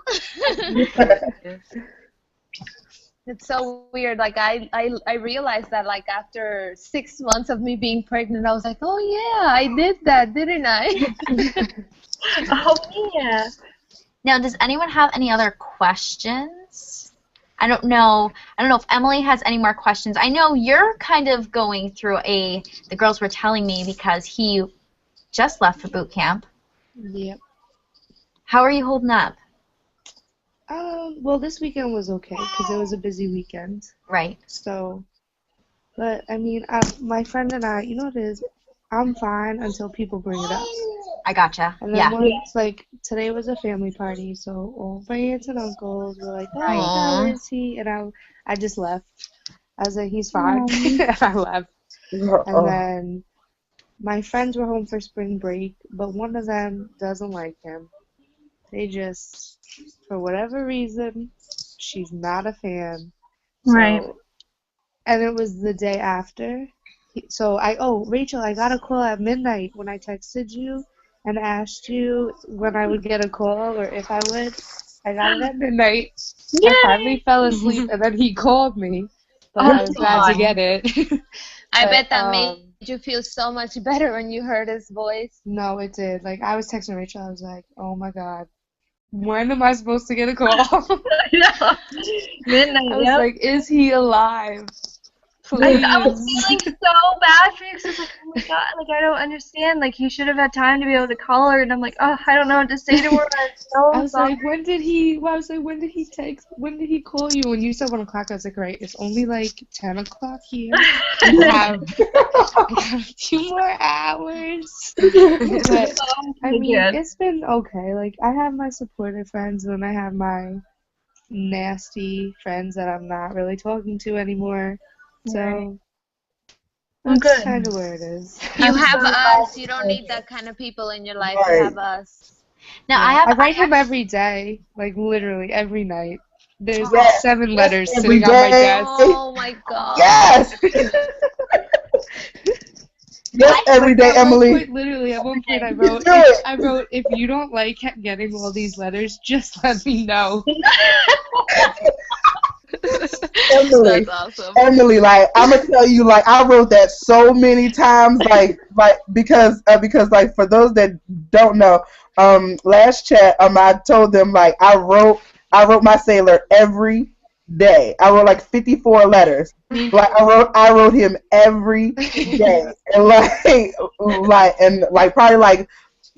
It's so weird. Like I realized that like after 6 months of me being pregnant, I was like, oh yeah, I did that, didn't I? Oh yeah. Now, does anyone have any other questions? I don't know if Emily has any more questions. I know you're kind of going through the girls were telling me because he just left for boot camp. Yep. How are you holding up? Well, this weekend was okay because it was a busy weekend. Right. So, but I mean, my friend and I, you know what it is? I'm fine until people bring it up. I gotcha. And then Yeah. once, like, today was a family party, so all my aunts and uncles were like, oh, Right. how is he? And I just left. I was like, he's fine. And I left. And then my friends were home for spring break, but one of them doesn't like him. They just, for whatever reason, she's not a fan. So, Right. and it was the day after. So Rachel, I got a call at midnight when I texted you and asked you when I would get a call or if I would. I got it at midnight. Yay! I finally fell asleep and then he called me, but Oh, I was glad to God. get it. I But, bet that made you feel so much better when you heard his voice. No, it did. Like, I was texting Rachel, I was like, oh my God, when am I supposed to get a call? Midnight. I was Yep. like, is he alive? I was Please. feeling so bad for you because I was like, oh my god, like I don't understand. Like he should have had time to be able to call her, and I'm like, oh, I don't know what to say to her. I'm so I was sorry. like, when did he when did he call you? When you said 1 o'clock, I was like, right, it's only like 10 o'clock here. I have a few more hours. But, I mean, Good. it's been okay. Like, I have my supportive friends, and then I have my nasty friends that I'm not really talking to anymore. So, Well, that's good. kind of where it is. You I'm have so us. You don't need that kind of people in your life. You Right. have us. Now Yeah, I write him have every day, like literally every night. There's Yes, like 7 yes, letters every sitting on my day. desk. Oh my God. Yes. Yes, every Like, day, at one Emily. point, literally, at one point, You do it. I wrote, if you don't like getting all these letters, just let me know. Emily. That's awesome. Emily, like I'm gonna tell you, like I wrote that so many times, like because like for those that don't know, last chat, I told them like I wrote my sailor every day. I wrote like 54 letters. Like I wrote him every day, and like probably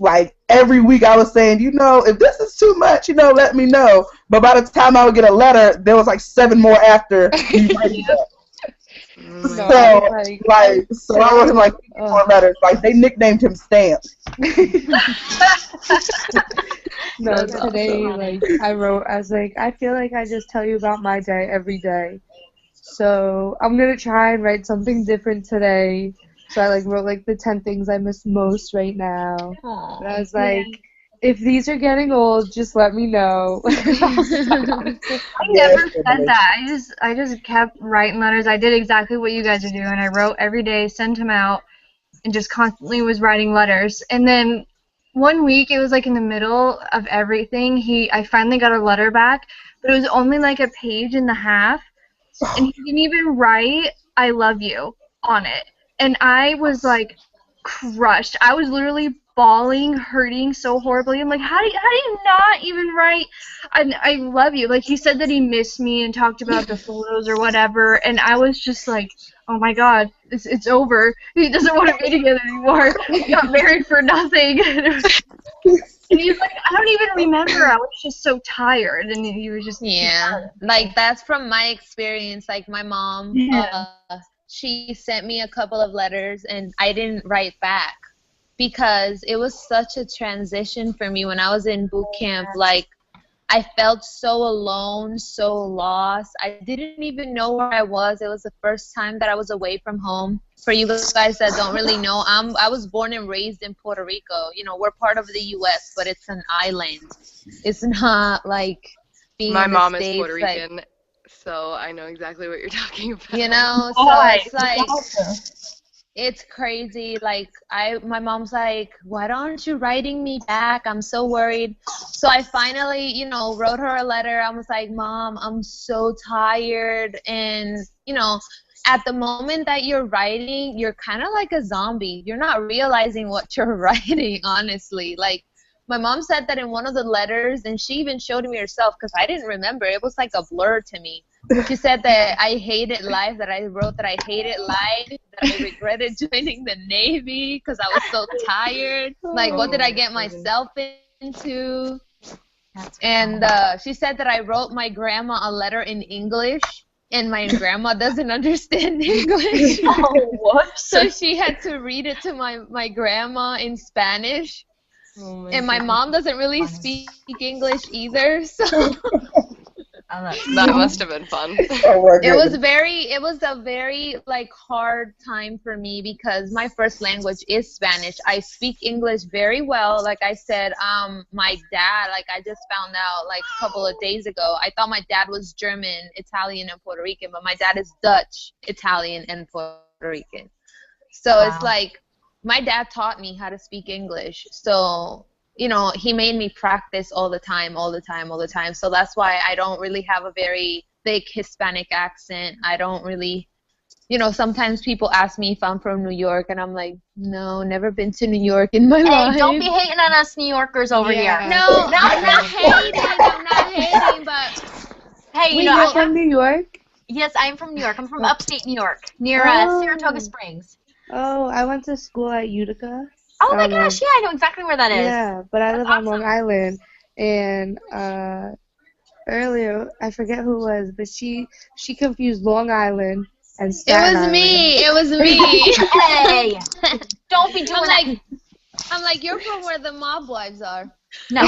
like every week I was saying, you know, if this is too much, you know, let me know. But by the time I would get a letter, there was like 7 more after me writing that. No, So I wrote him like 54 letters. Like they nicknamed him Stamp. No, That's today, awesome. like, I was like, I feel like I just tell you about my day every day. So I'm going to try and write something different today. So I, like, wrote, like, the 10 things I miss most right now. Aw. But I was like, if these are getting old, just let me know. I Yes, never said Emily. that. I just kept writing letters. I did exactly what you guys are doing. I wrote every day, sent them out, and just constantly was writing letters. And then one week, it was like in the middle of everything. I finally got a letter back, but it was only like a page and a half, and he didn't even write "I love you" on it. And I was like crushed. I was literally bawling, hurting so horribly. I'm like, how do you not even write I love you? Like he said that he missed me and talked about the photos or whatever, and I was just like, oh my god, it's over. He doesn't want to be together anymore. We got married for nothing. And he's like, I don't even remember. I was just so tired, and he was just Yeah, like that's from my experience. Like my mom, Yeah. she sent me a couple of letters and I didn't write back because it was such a transition for me when I was in boot camp. Like I felt so alone, so lost. I didn't even know where I was. It was the first time that I was away from home. For you guys that don't really know, I was born and raised in Puerto Rico. You know, we're part of the U.S., but it's an island. It's not like being My in the mom is States, Puerto like, Rican, so I know exactly what you're talking about. you know, so Why? it's like It's crazy. Like my mom's like, why aren't you writing me back? I'm so worried. So I finally, you know, wrote her a letter. I was like, Mom, I'm so tired. And, you know, at the moment that you're writing, you're kind of like a zombie. You're not realizing what you're writing, honestly. Like, my mom said that in one of the letters, and she even showed me herself because I didn't remember. It was like a blur to me. She said that I hated life, that I wrote that I hated life, that I regretted joining the Navy because I was so tired. Like, what did I get myself into? And she said that I wrote my grandma a letter in English, and my grandma doesn't understand English. Oh, what? So she had to read it to my grandma in Spanish. And my mom doesn't really speak English either, so That must have been fun. it was a very like hard time for me because my first language is Spanish. I speak English very well. Like I said, my dad, like I just found out like a couple of days ago. I thought my dad was German, Italian, and Puerto Rican, but my dad is Dutch, Italian, and Puerto Rican. So it's like my dad taught me how to speak English. So, you know, he made me practice all the time. So that's why I don't really have a very thick Hispanic accent. I don't really, you know, sometimes people ask me if I'm from New York, and I'm like, no, never been to New York in my life. Hey, don't be hating on us New Yorkers over here. No, I'm not hating, but... Hey, you Wait, know, you're from New York? Yes, I'm from New York. I'm from upstate New York, near Saratoga Springs. Oh, I went to school at Utica. Oh my gosh, yeah, I know exactly where that is. Yeah, but I live on Long Island, and earlier, I forget who it was, but she confused Long Island and Staten Island. It was me. Hey, don't be doing that. I'm like, you're from where the mob wives are. No.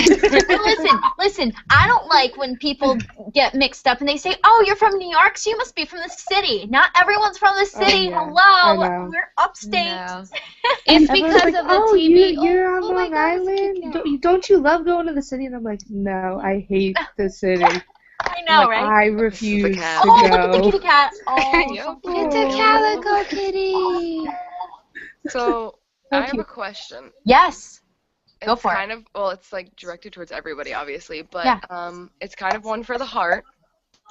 Listen, I don't like when people get mixed up and they say, oh, you're from New York, so you must be from the city. Not everyone's from the city. yeah. Hello. We're upstate. No. It's because like, of the oh, TV. You're on Long Island? Don't you love going to the city? And I'm like, no, I hate the city. I know, like, right? I refuse to Oh, go. look at the kitty cat. Oh, Yep. It's a calico kitty. So I have a question. yes. Go It's for it. kind of, well, it's like directed towards everybody, obviously, but Yeah. it's kind of one for the heart,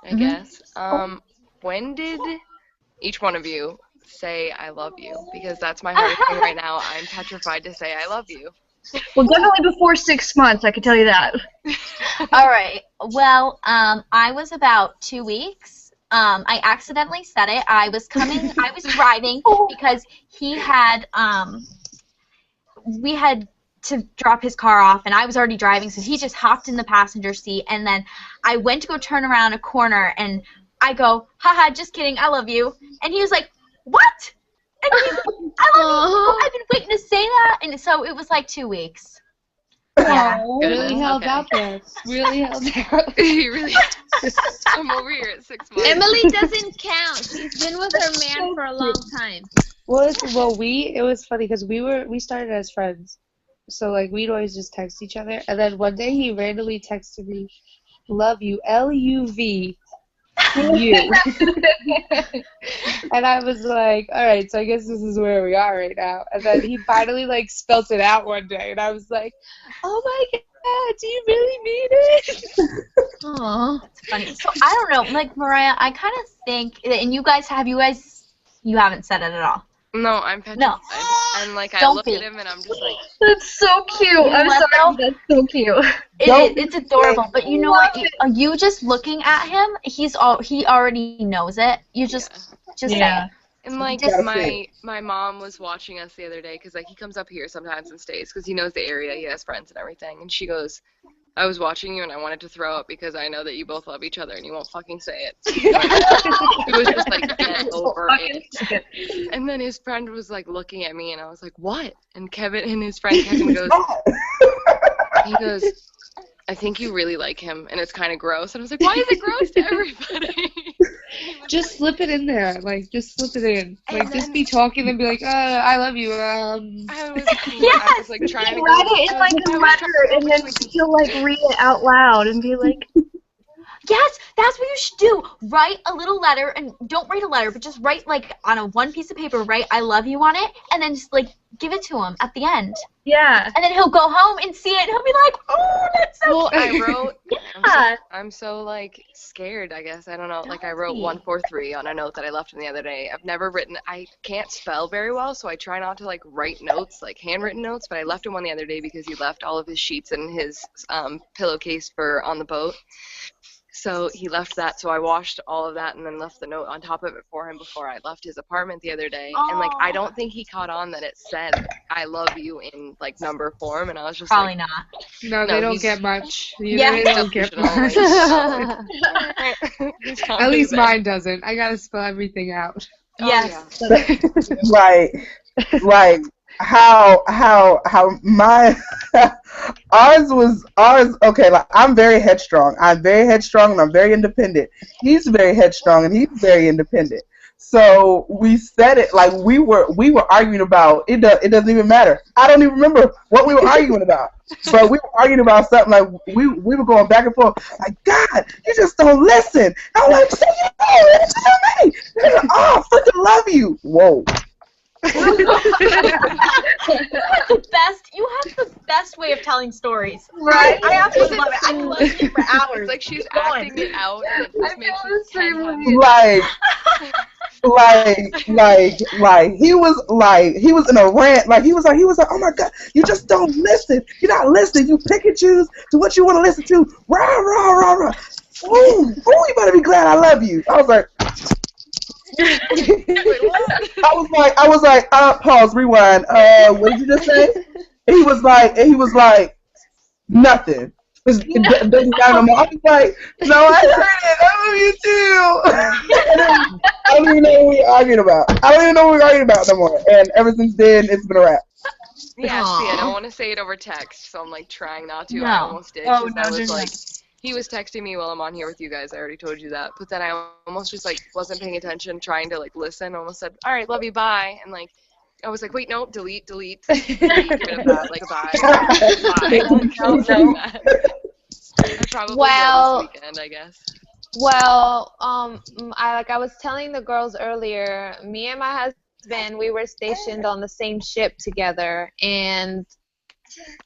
I guess. When did each one of you say I love you? Because that's my hardest thing right now. I'm petrified to say I love you. Well, definitely before 6 months, I can tell you that. All right. Well, I was about 2 weeks. I accidentally said it. I was driving because he had, we had to drop his car off, and I was already driving, so he just hopped in the passenger seat, and then I went to go turn around a corner, and I go, haha, just kidding, I love you. And he was like, what? And he's like, I love you. I've been waiting to say that. And so it was like 2 weeks. Yeah. Really held Okay. out there. Really held out. You really, I'm over here at 6 months. Emily doesn't count. She's been with her man for a long time. Well, it was funny because we started as friends. So, like, we'd always just text each other. And then one day he randomly texted me, love you, L-U-V, you. And I was like, all right, so I guess this is where we are right now. And then he finally, like, spelt it out one day. And I was like, oh, my God, do you really mean it? Aw, that's funny. So I don't know, like Mariah, I kind of think, and you haven't said it at all. No, I'm petrified. No. And, like, I Don't look be. at him and I'm just like, That's so cute. I'm What sorry. That's so cute. It's adorable, but you know what? You just looking at him, he already knows it. You just say it. and, like, Just- my mom was watching us the other day because, like, he comes up here sometimes and stays because he knows the area, he has friends and everything. And she goes, I was watching you and I wanted to throw up because I know that you both love each other and you won't fucking say it. It was just like, get over it. And then his friend was like looking at me and I was like, what? And his friend Kevin goes, I think you really like him and it's kind of gross. And I was like, why is it gross to everybody? Just slip it in there. Like, just slip it in. Like, And just then- be talking and be like, I love you. I was like trying to Write it in like a letter, and then he'll like read it out loud and be like, Yes, that's what you should do. Write a little letter, and don't write a letter, but just write, like, on a one piece of paper, write I love you on it, and then just, like, give it to him at the end. Yeah. And then he'll go home and see it, and he'll be like, oh, that's so Well, cute. I wrote. Yeah. I'm so like scared. I guess I don't know. Like I wrote Don't be. 143 on a note that I left him the other day. I've never written. I can't spell very well, so I try not to like write notes, like handwritten notes. But I left him one the other day because he left all of his sheets in his pillowcase for on the boat. So he left that, so I washed all of that and then left the note on top of it for him before I left his apartment the other day. And, like, I don't think he caught on that it said, I love you in, like, number form, and I was just Probably like... No, they don't get much. Yeah. They don't get much. At least mine doesn't. I gotta spell everything out. Yes. Like how my ours okay, like I'm very headstrong and I'm very independent. He's very headstrong and he's very independent. So we said it like we were arguing about it doesn't even matter. I don't even remember what we were arguing about. But we were arguing about something like we were going back and forth like, God, you just don't listen. I'm like, say you don't listen to me. Oh, I freaking love you. Whoa. You have the best way of telling stories. Right. I absolutely love it. I can listen to it for hours. It's like she's acting it out and it just makes it 10 times. Like he was in a rant. Like he was like, oh my God, you just don't listen. You're not listening. You pick and choose to what you want to listen to. Rah rah rah rah. Ooh, you better be glad I love you. I was like. I was like, pause, rewind. What did you just say? He was like, nothing. I was like, no, I heard it. I love you too. I don't even know what we're arguing about no more. And ever since then, it's been a wrap. Yeah, see, I don't want to say it over text, so I'm like trying not to. No. I almost did. Oh, 'Cause no, I was no, like, he was texting me while I'm on here with you guys. I already told you that. But then I almost just like wasn't paying attention, trying to like listen. Almost said, all right, love you, bye. And like, I was like, wait, no, delete. Give it a bad, like, bye. Bye. I probably will this weekend, I guess. Well, I was telling the girls earlier, me and my husband, we were stationed on the same ship together, and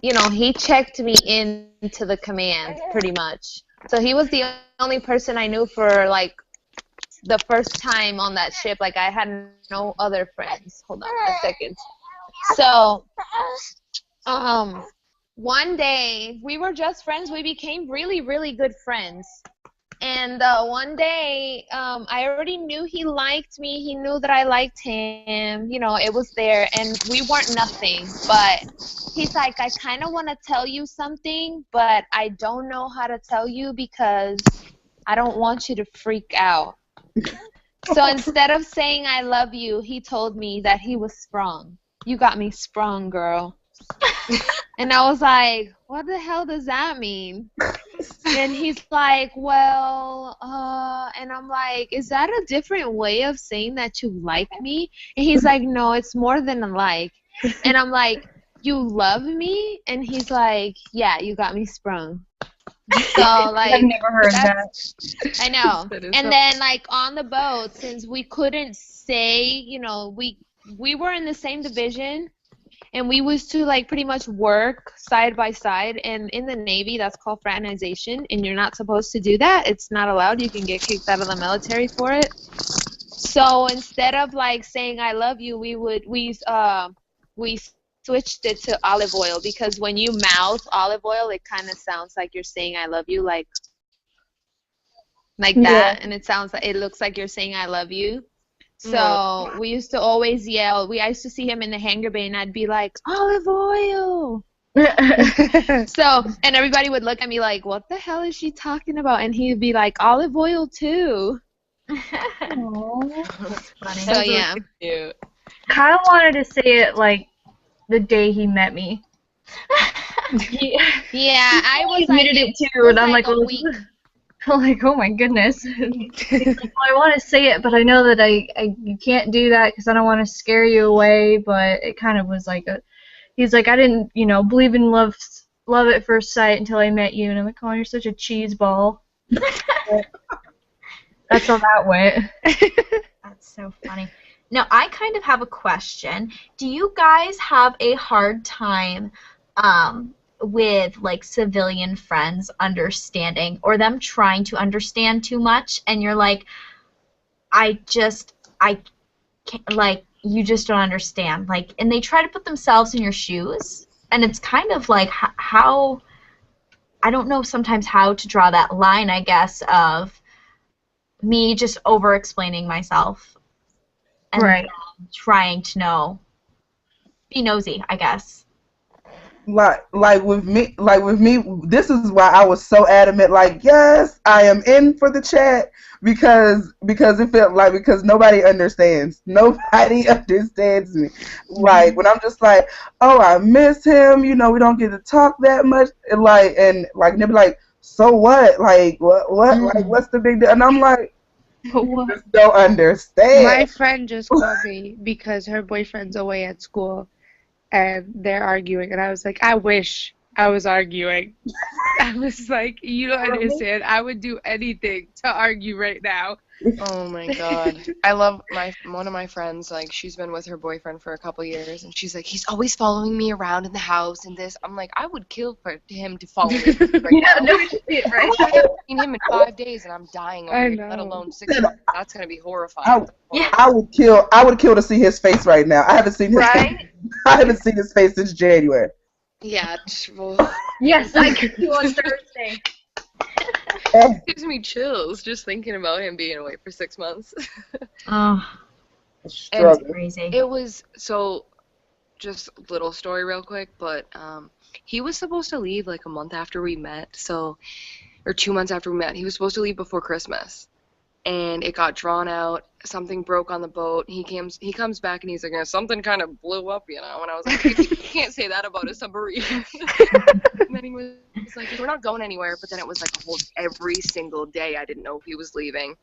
he checked me into the command pretty much. So he was the only person I knew for like the first time on that ship. Like I had no other friends. Hold on a second. So, one day we were just friends. We became really, really good friends. And one day, I already knew he liked me. He knew that I liked him. It was there, and we weren't nothing. But he's like, I kind of want to tell you something, but I don't know how to tell you because I don't want you to freak out. So instead of saying I love you, he told me that he was sprung. You got me sprung, girl. And I was like, what the hell does that mean? And he's like, well, and I'm like, is that a different way of saying that you like me? And he's like, no, it's more than a like. And I'm like, you love me? And he's like, yeah, you got me sprung. So, like, I've never heard that. I know. And then, like, on the boat, since we couldn't say, we were in the same division, and we used to, like, pretty much work side by side. And in the Navy, that's called fraternization, and you're not supposed to do that. It's not allowed. You can get kicked out of the military for it. So instead of, like, saying I love you, we switched it to olive oil, because when you mouth olive oil, it kind of sounds like you're saying I love you, like that, yeah. And it looks like you're saying I love you. So we used to always yell. I used to see him in the hangar bay, and I'd be like, olive oil. So, and everybody would look at me like, what the hell is she talking about? And he'd be like, olive oil too. That's funny. So yeah. Cute. Kyle wanted to say it like the day he met me. Yeah, I was admitted it too, and I'm like, well, I'm like, oh my goodness. Well, I want to say it, but I know that you can't do that because I don't want to scare you away. But it kind of was like he's like, I didn't, believe in love at first sight until I met you, and I'm like, oh, you're such a cheese ball. That's how that went. That's so funny. Now, I kind of have a question. Do you guys have a hard time with, like, civilian friends understanding or them trying to understand too much, and you're like, I can't, like, you just don't understand. Like, and they try to put themselves in your shoes, and it's kind of like how, I don't know sometimes how to draw that line, I guess, of me just over-explaining myself and Right. trying to know, be nosy, I guess. Like with me, this is why I was so adamant. Like, yes, I am in for the chat because it felt like because nobody understands. Nobody understands me. Like when I'm just like, oh, I miss him. You know, we don't get to talk that much. And they'll be like, so what? Like what? Like what's the big deal? And I'm like, just don't understand. My friend just called me because her boyfriend's away at school and they're arguing, and I was like, I wish I was arguing. I was like, you don't understand. I would do anything to argue right now. Oh my god. I love one of my friends, like, she's been with her boyfriend for a couple years, and she's like, he's always following me around in the house and this. I'm like, I would kill for him to follow me right now. No shit, right? I haven't seen him in 5 days and I'm dying over I here, let know. alone 6 months. That's gonna be horrifying. I would kill to see his face right now. I haven't seen his face. I haven't seen his face since January. Yeah, well, Yes, I can do on Thursday. it gives me chills just thinking about him being away for 6 months. Oh, Struggle. that's crazy. It was, so, just little story real quick, but he was supposed to leave like a month after we met, or 2 months after we met. He was supposed to leave before Christmas, and it got drawn out. Something broke on the boat. He comes back and he's like, something kind of blew up, you know. And I was like, you can't say that about a submarine. And then he was like, we're not going anywhere. But then it was like every single day I didn't know if he was leaving.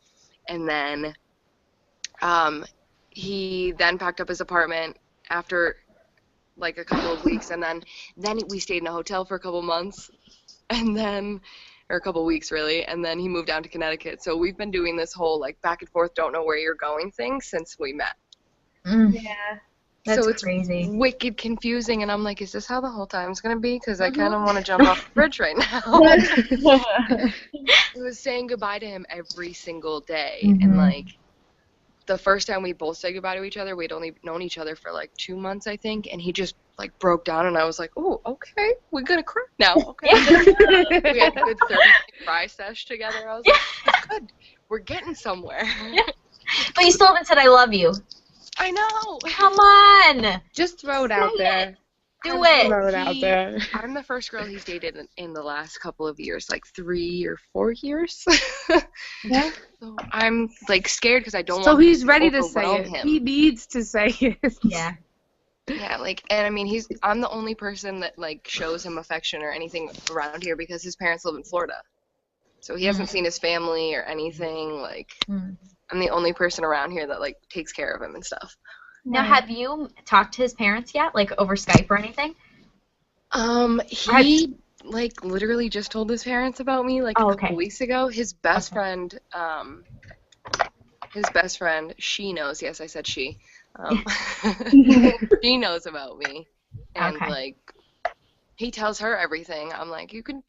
And then he then packed up his apartment after like a couple of weeks, and then we stayed in a hotel for a couple months, and then, or a couple weeks really, and then he moved down to Connecticut. So we've been doing this whole like back and forth, don't know where you're going thing since we met. Yeah. That's so it's crazy. wicked confusing, and I'm like, is this how the whole time's gonna be? Because I kind of want to jump off the bridge right now. It was saying goodbye to him every single day, and like the first time we both said goodbye to each other, we'd only known each other for like 2 months, I think, and he just like broke down, and I was like, oh, okay, we're gonna cry now. Okay. We had a good 30-minute cry sesh together. I was like, that's good. We're getting somewhere. But you still haven't said I love you. I know. Come on. Just throw it out there. Do it. Throw it out there. I'm the first girl he's dated in the last couple of years, like 3 or 4 years. Yeah. So I'm like scared because I don't So want he's ready to say overwhelm it. him. He needs to say it. Yeah. Yeah, like, and I mean, I'm the only person that like shows him affection or anything around here because his parents live in Florida. So he hasn't seen his family or anything. Like, I'm the only person around here that like takes care of him and stuff. Now, have you talked to his parents yet, like over Skype or anything? He like literally just told his parents about me like a couple weeks ago. His best friend, she knows. Yes, I said she. She knows about me, and like he tells her everything. I'm like, you can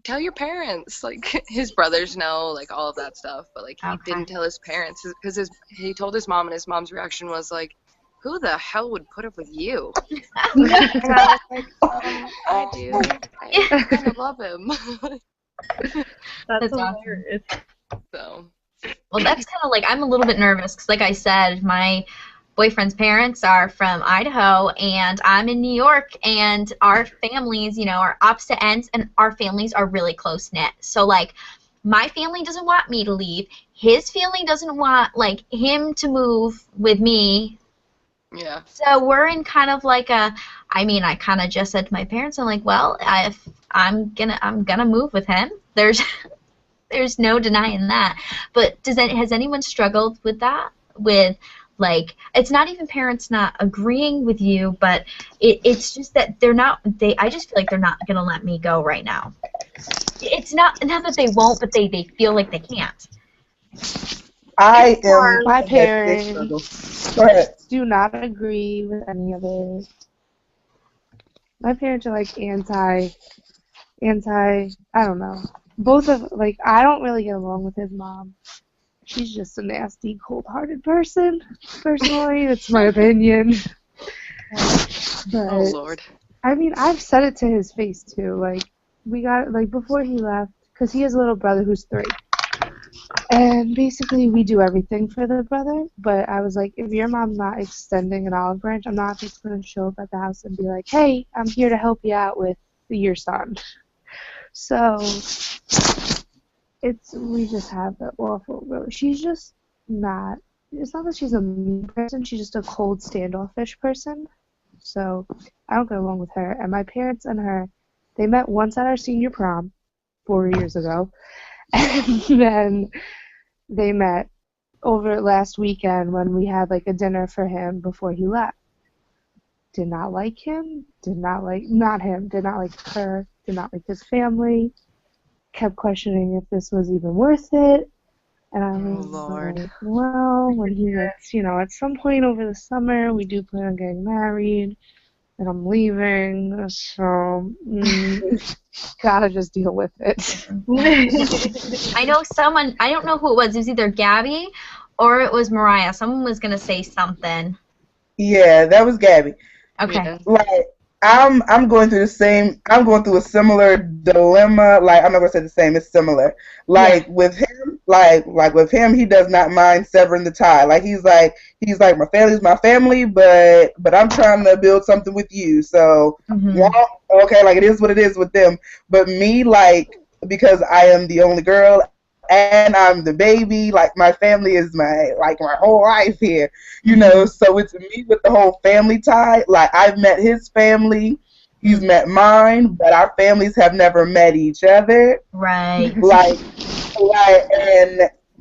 tell your parents. Like his brothers know, like all of that stuff, but like he didn't tell his parents because he told his mom, and his mom's reaction was like, who the hell would put up with you? And I was like, I do. I kind of love him. That's hilarious. So. Well, that's kind of like, I'm a little bit nervous because, like I said, my boyfriend's parents are from Idaho, and I'm in New York, and our families, you know, are opposite ends, and our families are really close-knit. So, like, my family doesn't want me to leave. His family doesn't want, like, him to move with me. Yeah. So we're in kind of like a, I mean, I kind of just said to my parents, I'm like, well, I'm gonna move with him. There's no denying that. But has anyone struggled with that? With like, it's not even parents not agreeing with you, but it's just that I just feel like they're not going to let me go right now. It's not that they won't, but they feel like they can't. I am. My Go ahead. parents do not agree with any of it. My parents are like anti, I don't know. Both of, like, I don't really get along with his mom. She's just a nasty, cold-hearted person, personally. It's my opinion. But, Oh, Lord. I mean, I've said it to his face, too. Like, we got, like, before he left, because he has a little brother who's 3. And basically, we do everything for the brother. But I was like, if your mom's not extending an olive branch, I'm not just going to show up at the house and be like, hey, I'm here to help you out with your son. So, we just have that awful relationship. She's just not, it's not that she's a mean person, she's just a cold, standoffish person. So, I don't get along with her. And my parents and her, they met once at our senior prom 4 years ago. And then they met over last weekend when we had like a dinner for him before he left. Did not like him, did not like her, did not like his family, kept questioning if this was even worth it. And I was like, well, when he gets, at some point over the summer, we do plan on getting married, and I'm leaving, so gotta just deal with it. I know someone, I don't know who it was either Gabby or it was Mariah. Someone was going to say something. Yeah, that was Gabby. Okay. Yeah. Like, I'm going through a similar dilemma. Like, I'm not gonna say the same, it's similar. Like with him, like with him, he does not mind severing the tie. Like he's like my family's my family, but I'm trying to build something with you. So okay, like it is what it is with them. But me, like, because I am the only girl and I'm the baby, like my family is my whole life here, so it's me with the whole family tie. Like I've met his family, he's met mine, but our families have never met each other. Right.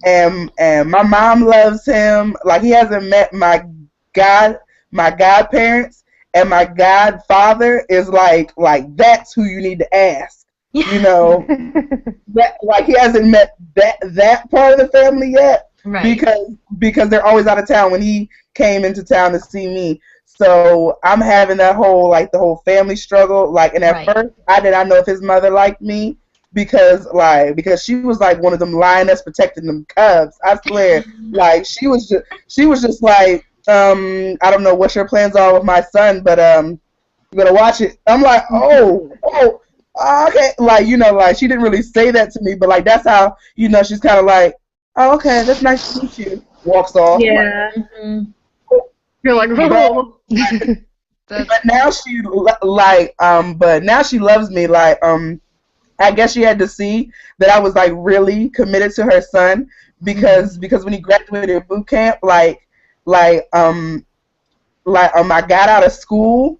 And my mom loves him. Like he hasn't met my godparents, and my godfather is like that's who you need to ask. That, like, he hasn't met that part of the family yet, right? Because they're always out of town when he came into town to see me. So I'm having that whole the whole family struggle. Like, and at first I did not know if his mother liked me because she was like one of them lioness protecting them cubs. I swear, like she was just like I don't know what your plans are with my son, but you better watch it. I'm like, oh. Okay, like she didn't really say that to me, but like that's how she's kind of like, oh, okay, that's nice to meet you. Walks off. Yeah. You're like, oh. But now she but now she loves me. Like I guess she had to see that I was like really committed to her son because when he graduated boot camp, I got out of school.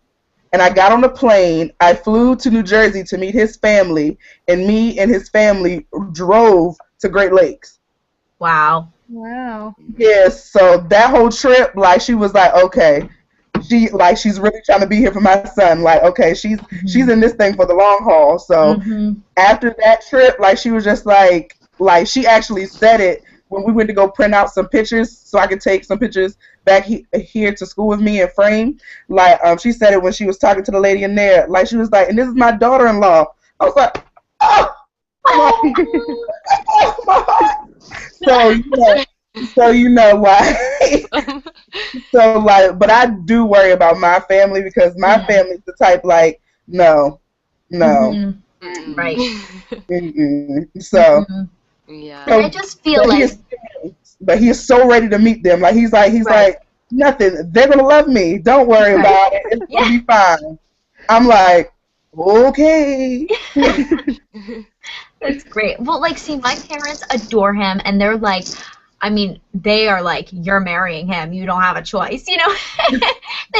And I got on a plane. I flew to New Jersey to meet his family, and me and his family drove to Great Lakes. Wow. Yes, so that whole trip, she was like, okay, she's really trying to be here for my son. Like, okay, she's in this thing for the long haul. So after that trip, she was just like she actually said it when we went to go print out some pictures so I could take some pictures back here to school with me and frame. She said it when she was talking to the lady in there. She was like, and this is my daughter-in-law. I was like, oh my heart. So you know why. So but I do worry about my family because my family's the type no. Right. So. Yeah. I just feel but he is so ready to meet them. Like he's like nothing. They're gonna love me. Don't worry about it. It's gonna be fine. I'm like, okay. That's great. Well, see, my parents adore him, and they're like, I mean, they are like, you're marrying him. You don't have a choice. They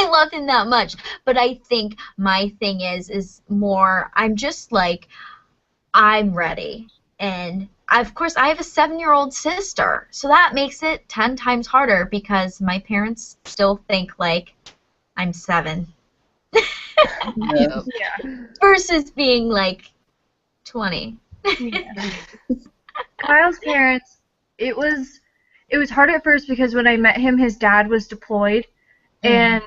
love him that much. But I think my thing is more, I'm just like, I'm ready. And of course, I have a 7-year-old sister, so that makes it 10 times harder because my parents still think like I'm 7 Yeah. versus being like 20. Kyle's parents, it was hard at first because when I met him, his dad was deployed, and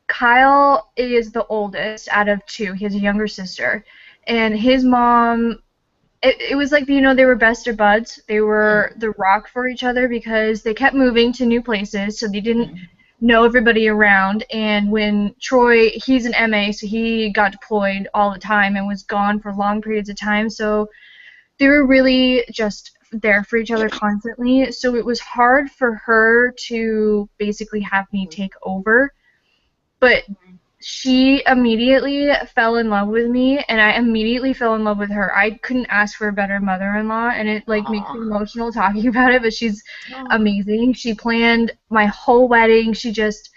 Kyle is the oldest out of 2. He has a younger sister, and his mom. It was like, they were best of buds. They were the rock for each other because they kept moving to new places, so they didn't know everybody around. And when Troy, he's an MA, so he got deployed all the time and was gone for long periods of time. So they were really just there for each other constantly. So it was hard for her to basically have me take over. But she immediately fell in love with me, and I immediately fell in love with her. I couldn't ask for a better mother-in-law, and it makes me emotional talking about it, but she's amazing. She planned my whole wedding. Is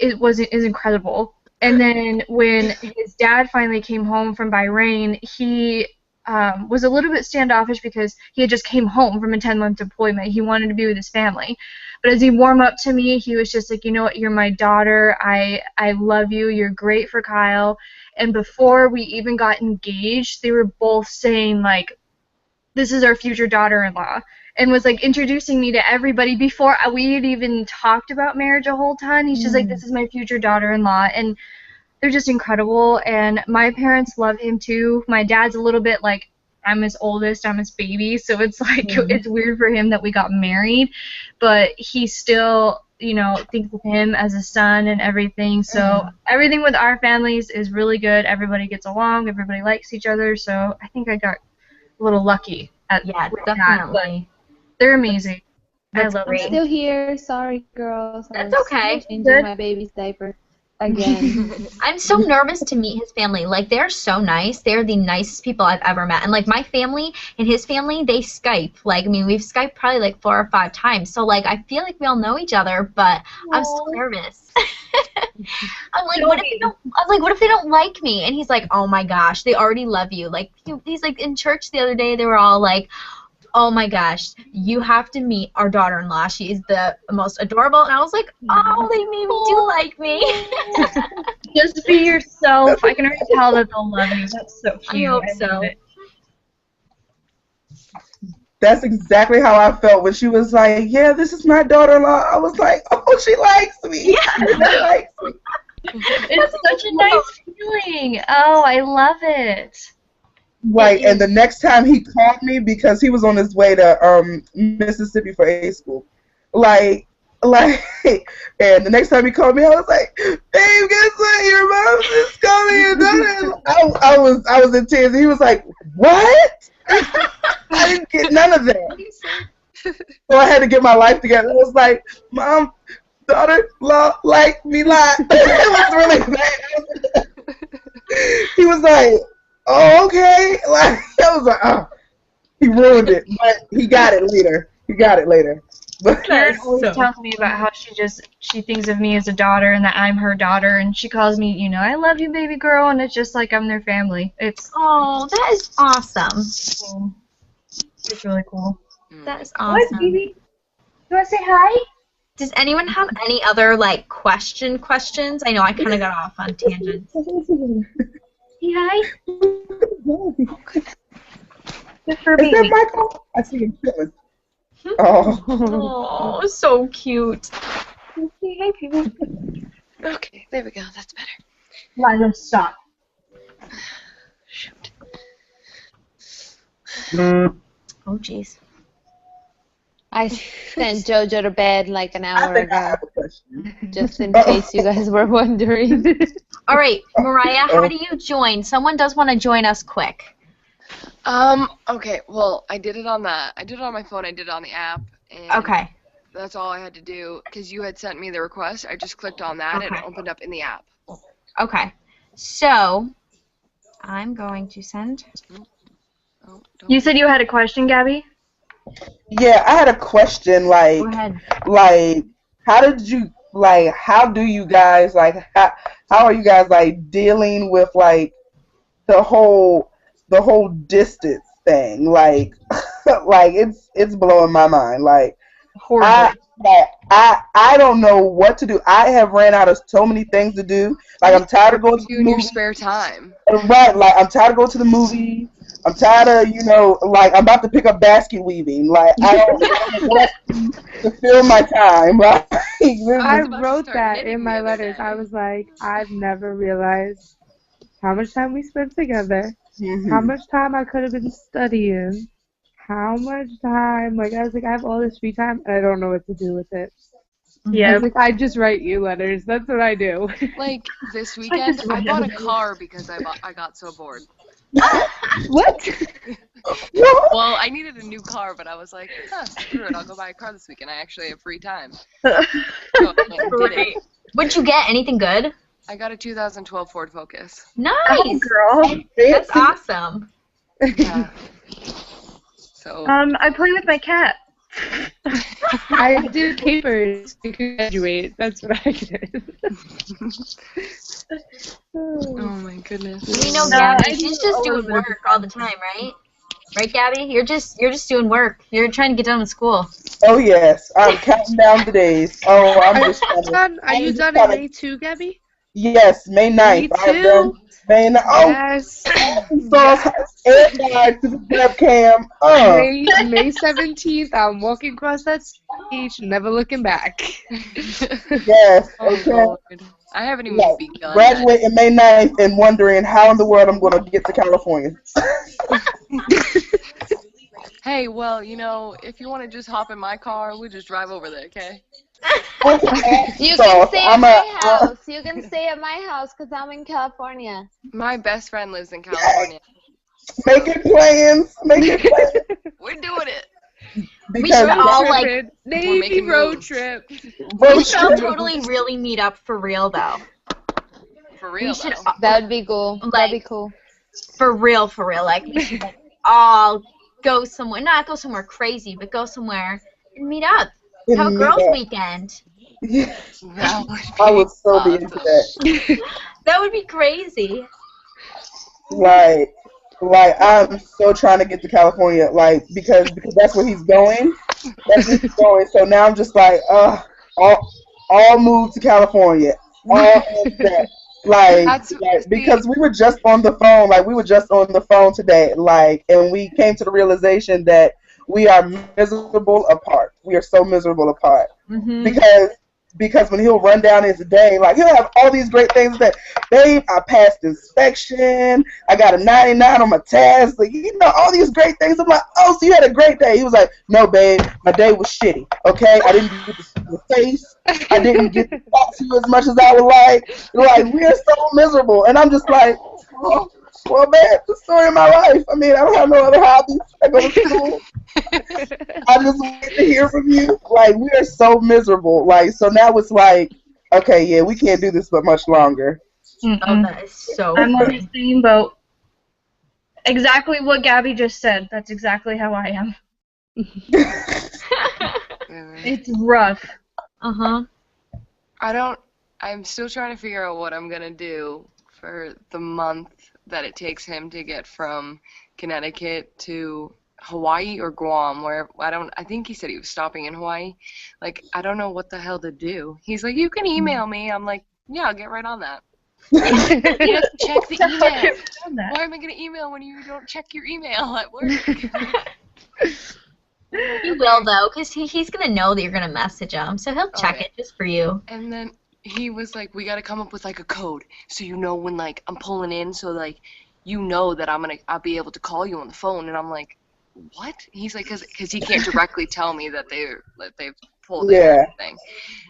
incredible. And then when his dad finally came home from Bahrain, he was a little bit standoffish because he had just came home from a 10-month deployment. He wanted to be with his family. But as he warmed up to me, he was just like, you know what, you're my daughter. I love you. You're great for Kyle. And before we even got engaged, they were both saying, like, this is our future daughter-in-law. And was, like, introducing me to everybody before we had even talked about marriage a whole ton. He's just like, this is my future daughter-in-law. And they're just incredible. And my parents love him, too. My dad's a little bit like, I'm his oldest, I'm his baby, so it's like it's weird for him that we got married, but he still, thinks of him as a son and everything. So everything with our families is really good. Everybody gets along, everybody likes each other. So I think I got a little lucky with definitely. that. But they're amazing. I love I'm them. still here. Sorry, girls. That's okay. Changing my baby's diaper again. I'm so nervous to meet his family. Like, they're so nice. They're the nicest people I've ever met. And, like, my family and his family, they Skype. Like, I mean, we've Skyped probably, like, 4 or 5 times. So, like, I feel like we all know each other, but I'm still nervous. I'm like, what if they don't like me? And he's like, oh, my gosh, they already love you. Like, he's like, in church the other day, they were all like, oh my gosh, you have to meet our daughter-in-law. She is the most adorable. And I was like, oh, they maybe do like me. Just be yourself. I can already tell that they'll love you. That's so cute. I hope so. That's exactly how I felt when she was like, yeah, this is my daughter-in-law. I was like, oh, she likes me. Yeah. She likes me. It's such a nice feeling. Oh, I love it. Right, and the next time he called me because he was on his way to Mississippi for A school, like, and the next time he called me, I was like, "Babe, guess what? Your mom is calling your daughter." I was in tears. He was like, "What?" I didn't get none of that. So I had to get my life together. I was like, "Mom, daughter-in-law like me lot." It was really bad. He was like, oh, okay. Like, I was like, oh, he ruined it, but he got it later. But Karen always tells me about how she thinks of me as a daughter and that I'm her daughter, and she calls me, I love you, baby girl, and it's just like I'm their family. Oh, that is awesome. It's really cool. That is awesome. What, baby? You want to say hi? Does anyone have any other, like, questions? I know I kind of got off on tangents. Say hi. Is that Michael? I see him chilling. Oh. Oh, so cute. Say hi, baby. Okay, there we go. That's better. Lila, stop. Shoot. Oh, jeez. I sent JoJo to bed like an I hour think I ago, have a question. just in case you guys were wondering. All right, Mariah, how do you join? Someone does want to join us quick. Okay, well, I did it on my phone, I did it on the app, and Okay. that's all I had to do, because you had sent me the request. I just clicked on that, and Okay. it opened up in the app. Okay. So, I'm going to send. Oh, don't You said you had a question, Gabby? Yeah, I had a question. Go ahead. How do you guys how are you guys like dealing with like the whole distance thing? Like, Like it's blowing my mind. Like Horribly. I don't know what to do. I have ran out of so many things to do. Like I'm tired of going to You the in your movies. spare time. Right, like I'm tired of going to the movies. I'm tired of, like I'm about to pick up basket weaving. Like I don't know what to fill my time. Like this I is, about to wrote start that knitting in the my other letters. day. I was like, I've never realized how much time we spent together, how mhm. much time I could have been studying, how much time, like, I was like, I have all this free time, and I don't know what to do with it. I Yeah. was like, I just write you letters. That's what I do. Like this weekend, I bought a car because I got so bored. What? Well, I needed a new car, but I was like, screw it, I'll go buy a car this weekend. I actually have free time. So I went and did it. Great. What'd you get? Anything good? I got a 2012 Ford Focus. Nice. Oh, girl. That's awesome. Yeah. So I play with my cat. I did papers to graduate. That's what I did. oh my goodness. You know, No, Gabby, I she's do just a little doing bit of work all the time, right? Right, Gabby? You're just doing work. You're trying to get done with school. Oh yes, I'm counting down the days. Oh, I'm just Are you just done in trying to- May too, Gabby? Yes, May 9th. Me I have done too. May 9th. Oh, Yes. Arkansas everybody to the webcam. May 17th, I'm walking across that stage, never looking back. Yes, Oh okay. Lord. I haven't even Like, begun. graduating May 9th and wondering how in the world I'm going to get to California. Hey, well, if you want to just hop in my car, we just drive over there, okay? You So, can stay at I'm my house. You can stay at my house because I'm in California. My best friend lives in California. making plans. Making plans. We're doing it. We should all, like, We're Navy making road moves. trip. we should all totally really meet up for real, though. For real, We should, though. That would be cool. That'd be like, cool. for real. Like, we should like, all go somewhere. Not go somewhere crazy, but go somewhere and meet up. Have a girls' weekend. That would be I would so be into awesome. that. That would be crazy. Like I'm so trying to get to California, like because that's where he's going. That's where he's going. So now I'm just like, all move to California. All into that. Like because we were just on the phone, today, and we came to the realization that we are miserable apart. We are so miserable apart. Mm-hmm. Because when he'll run down his day, like he'll have all these great things that, babe, I passed inspection, I got a 99 on my test, like, all these great things. I'm like, oh, so you had a great day. He was like, no, babe, my day was shitty, okay? I didn't get to see your face. I didn't get to talk to you as much as I would like. Like, we are so miserable. And I'm just like, oh, well, man, the story of my life. I mean, I don't have no other hobbies. I go to school. I just wait to hear from you. Like, we are so miserable. Like, so now it's like, okay, yeah, we can't do this but much longer. Oh, that is so I'm on funny. the same boat. Exactly what Gabby just said. That's exactly how I am. It's rough. Uh-huh. I'm still trying to figure out what I'm going to do for the month that it takes him to get from Connecticut to Hawaii or Guam, where I think he said he was stopping in Hawaii. Like, I don't know what the hell to do. He's like, you can email me. I'm like, yeah, I'll get right on that. You have to check the email. Why am I going to email when you don't check your email at work? He will, though, because he's going to know that you're going to message him, so he'll check it just for you. And then he was like, we got to come up with, like, a code so you know when, like, I'm pulling in, so, like, you know that I'll be able to call you on the phone. And I'm like, what? He's like, because he can't directly tell me that they've pulled in everything.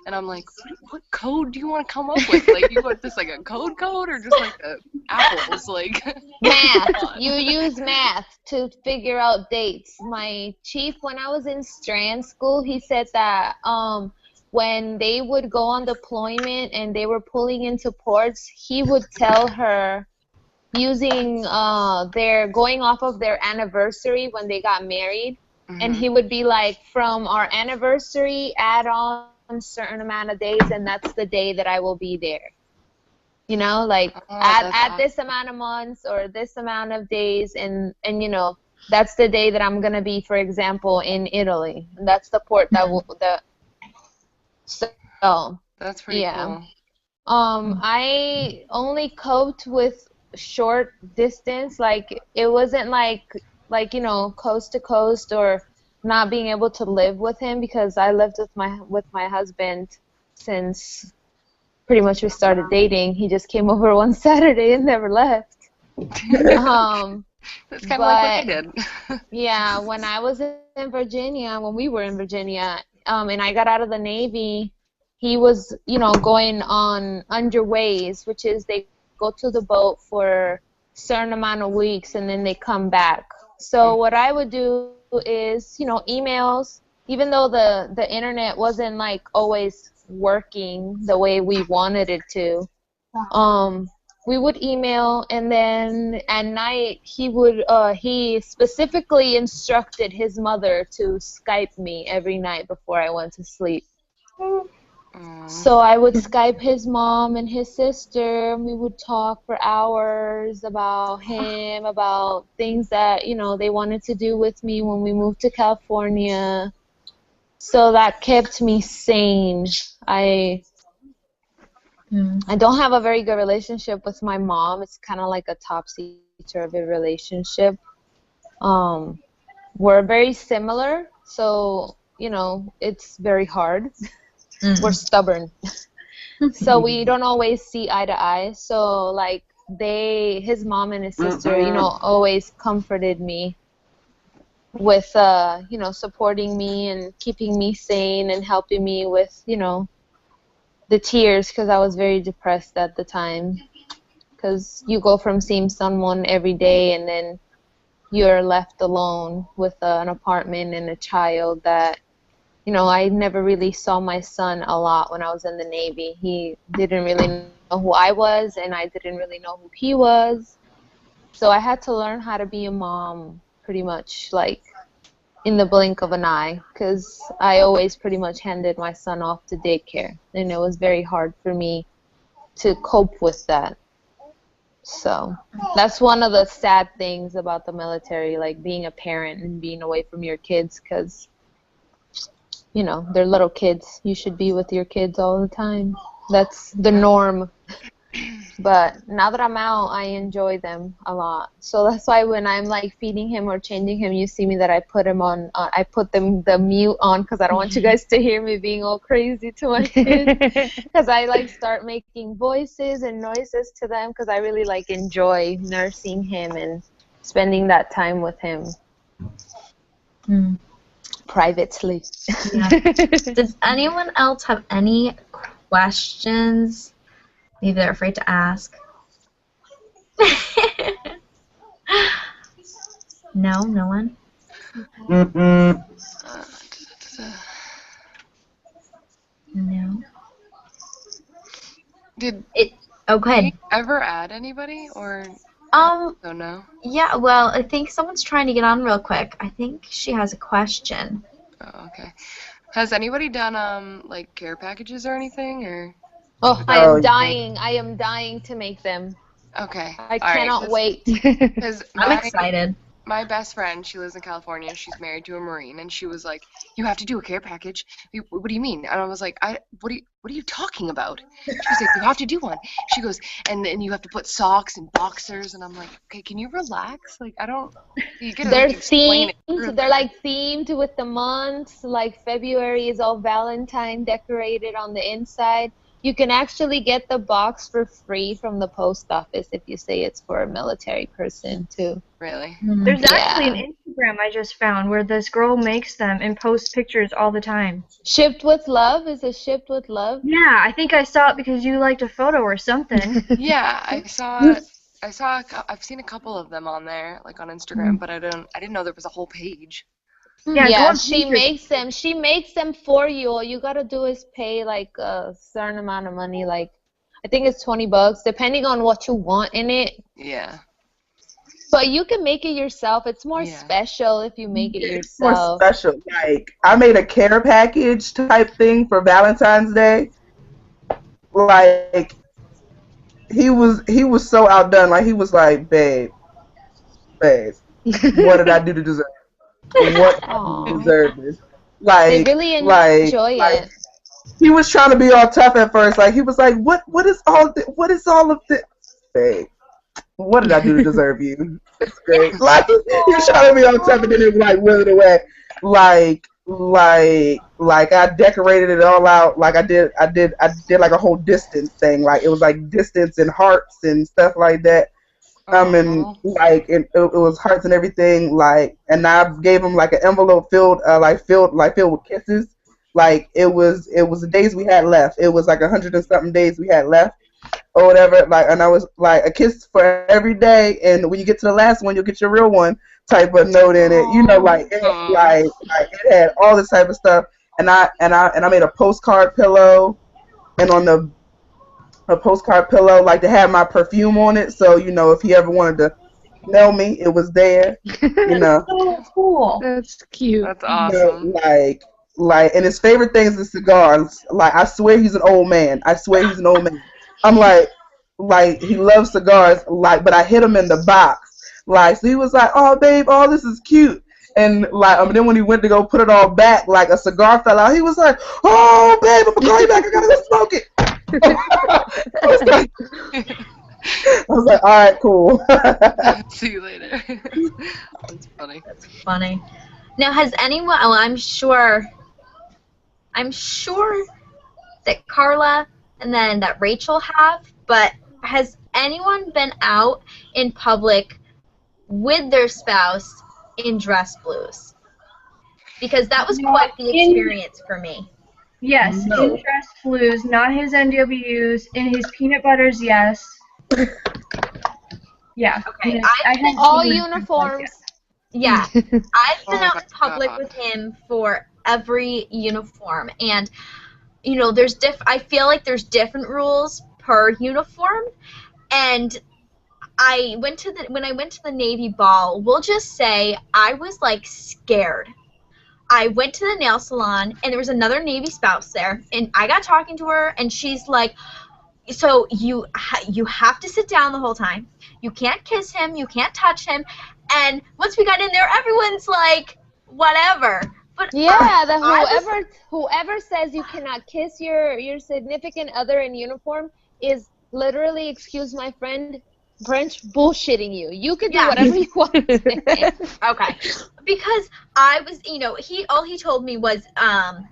And I'm like, what code do you want to come up with? Like, you want this like a code or just like a apples? Like math. You use math to figure out dates. My chief, when I was in Strand School, he said that when they would go on deployment and they were pulling into ports, he would tell her using going off of their anniversary when they got married. Mm-hmm. And he would be like, from our anniversary, add on a certain amount of days, and that's the day that I will be there. You know, like add this amount of months or this amount of days, and that's the day that I'm gonna be, for example, in Italy. And that's the port that so That's pretty yeah. cool. I only coped with short distance. Like it wasn't like you know, coast to coast or not being able to live with him, because I lived with my husband since pretty much we started dating. He just came over one Saturday and never left. That's kind of like what I did. Yeah, when I was in Virginia, when we were in Virginia, and I got out of the Navy, he was, you know, going on underways, which is they go to the boat for a certain amount of weeks and then they come back. So what I would do is, you know, emails, even though the internet wasn't like always working the way we wanted it to, we would email, and then at night he specifically instructed his mother to Skype me every night before I went to sleep. So I would Skype his mom and his sister, and we would talk for hours about him, about things that, you know, they wanted to do with me when we moved to California. So that kept me sane. I don't have a very good relationship with my mom. It's kind of like a topsy-turvy relationship. We're very similar, so, you know, it's very hard. We're stubborn. So we don't always see eye to eye. So, like, his mom and his sister, you know, always comforted me with, you know, supporting me and keeping me sane and helping me with, you know, the tears, because I was very depressed at the time, because you go from seeing someone every day and then you're left alone with an apartment and a child that, you know, I never really saw my son a lot when I was in the Navy. He didn't really know who I was, and I didn't really know who he was. So I had to learn how to be a mom pretty much like in the blink of an eye, because I always pretty much handed my son off to daycare, and it was very hard for me to cope with that. So that's one of the sad things about the military, like being a parent and being away from your kids, because, you know, they're little kids. You should be with your kids all the time. That's the norm. But now that I'm out, I enjoy them a lot. So that's why when I'm like feeding him or changing him, you see me that I put him on. I put the mute on, because I don't want you guys to hear me being all crazy to my kids. Because I like start making voices and noises to them, because I really like enjoy nursing him and spending that time with him privately. Yeah. Does anyone else have any questions? Maybe they're afraid to ask. No, no one? No. Oh, go ahead. Did you ever add anybody, or no? Yeah, well, I think someone's trying to get on real quick. I think she has a question. Oh, okay. Has anybody done like care packages or anything, or? Oh, I am dying. I am dying to make them. Okay. I cannot wait. I'm excited. My best friend, she lives in California. She's married to a Marine, and she was like, "You have to do a care package." What do you mean? And I was like, what are you talking about? She was like, "You have to do one." She goes, and then you have to put socks and boxers, and I'm like, "Okay, can you relax? Like, I don't." They're themed. They're like themed with the months. Like February is all Valentine decorated on the inside. You can actually get the box for free from the post office if you say it's for a military person, too. Really? There's actually an Instagram I just found where this girl makes them and posts pictures all the time. Shipped with Love? Is it Shipped with Love? Yeah, I think I saw it because you liked a photo or something. Yeah, I've seen a couple of them on there, like on Instagram, but I didn't know there was a whole page. Yeah, she makes them. She makes them for you. All you gotta do is pay like a certain amount of money. Like, I think it's $20, depending on what you want in it. Yeah. But you can make it yourself. It's more special if you make it yourself. More special. Like, I made a care package type thing for Valentine's Day. Like, he was so outdone. Like, he was like, babe, what did I do to deserve it? What did I do to deserve this? They Like, really enjoy it. he was trying to be all tough at first. Like, he was like, what is all of this? Babe, what did I do to deserve you? It's great. Like, he was trying to be all tough, and then it like withered away. Like I decorated it all out. Like I did like a whole distance thing. Like it was like distance and hearts and stuff like that. And like it was hearts and everything. Like, and I gave him like an envelope filled with kisses. Like it was the days we had left. It was like 100 and something days we had left, or whatever. Like, and I was like a kiss for every day. And when you get to the last one, you'll get your real one type of note in it. You know, like it had all this type of stuff. And I made a postcard pillow, and on a postcard pillow, like to have my perfume on it. So you know, if he ever wanted to know me, it was there. You know. So cool. That's cute. That's awesome. You know, like, and his favorite thing is the cigars. Like, I swear he's an old man. I'm like he loves cigars. Like, but I hit him in the box. Like, so he was like, "Oh, babe, oh, this is cute." And like, then when he went to go put it all back, like a cigar fell out. He was like, "Oh, babe, I'm gonna call you back. I gotta go smoke it." I was like, "All right, cool." See you later. That's funny. That's funny. Now, has anyone? Well, I'm sure that Carla and then that Rachel have. But has anyone been out in public with their spouse in dress blues? Because that was quite the experience for me. Yes, No. in dress blues, not his NWs. In his peanut butters, yes. Yeah. Okay, I had All seen uniforms. Yeah, I've been Oh out my in public God. with him for every uniform, and you know, I feel like there's different rules per uniform, and when I went to the Navy ball, we'll just say I was like scared. I went to the nail salon, and there was another Navy spouse there, and I got talking to her, and she's like, "So you have to sit down the whole time. You can't kiss him. You can't touch him." And once we got in there, everyone's like, "Whatever." But Yeah, whoever says you cannot kiss your significant other in uniform is literally, excuse my French, bullshitting you. You could do Yeah. whatever you want to say. Okay. Because I was, you know, all he told me was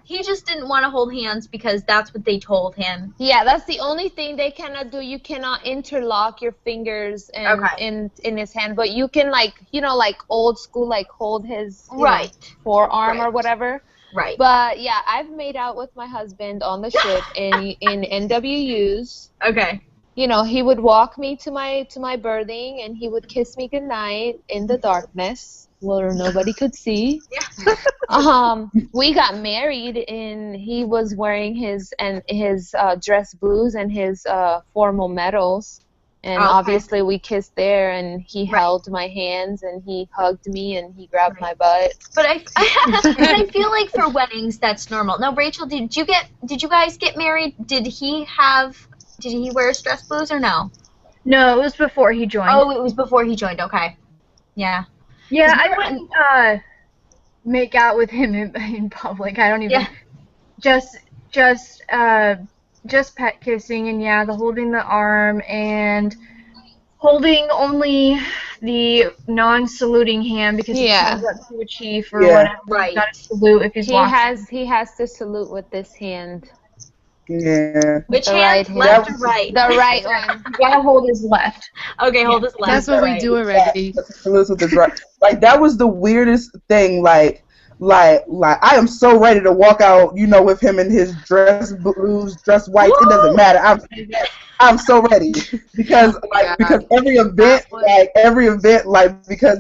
he just didn't want to hold hands because that's what they told him. Yeah, that's the only thing they cannot do. You cannot interlock your fingers in his hand, but you can, like, you know, like old school, like hold his Right. forearm or Right. whatever. Right. But yeah, I've made out with my husband on the ship in NWUs. Okay. You know, he would walk me to my berthing, and he would kiss me goodnight in the darkness where nobody could see. Yeah. We got married, and he was wearing his dress blues and his formal medals, and Okay. obviously we kissed there, and he Right. held my hands, and he hugged me, and he grabbed my butt. But I feel like for weddings that's normal. Now, Rachel, did you guys get married? Did he wear dress blues or no? No, it was before he joined. Oh, it was before he joined. Okay. Yeah. Yeah, I wouldn't make out with him in public. I don't even. Yeah. Just pet kissing, and yeah, the holding the arm and holding only the non-saluting hand because he Yeah. comes up to a chief or Yeah. whatever. Right. He's got to salute if he's walking. He has to salute with this hand, Yeah. Which The hand? right hand. Left or right? the right one. You gotta hold his left. Okay, hold his left. That's what we right. do already. Salutes with the dry. Like, that was the weirdest thing. Like I am so ready to walk out, you know, with him in his dress blues, dress whites. It doesn't matter. I'm so ready because every event, because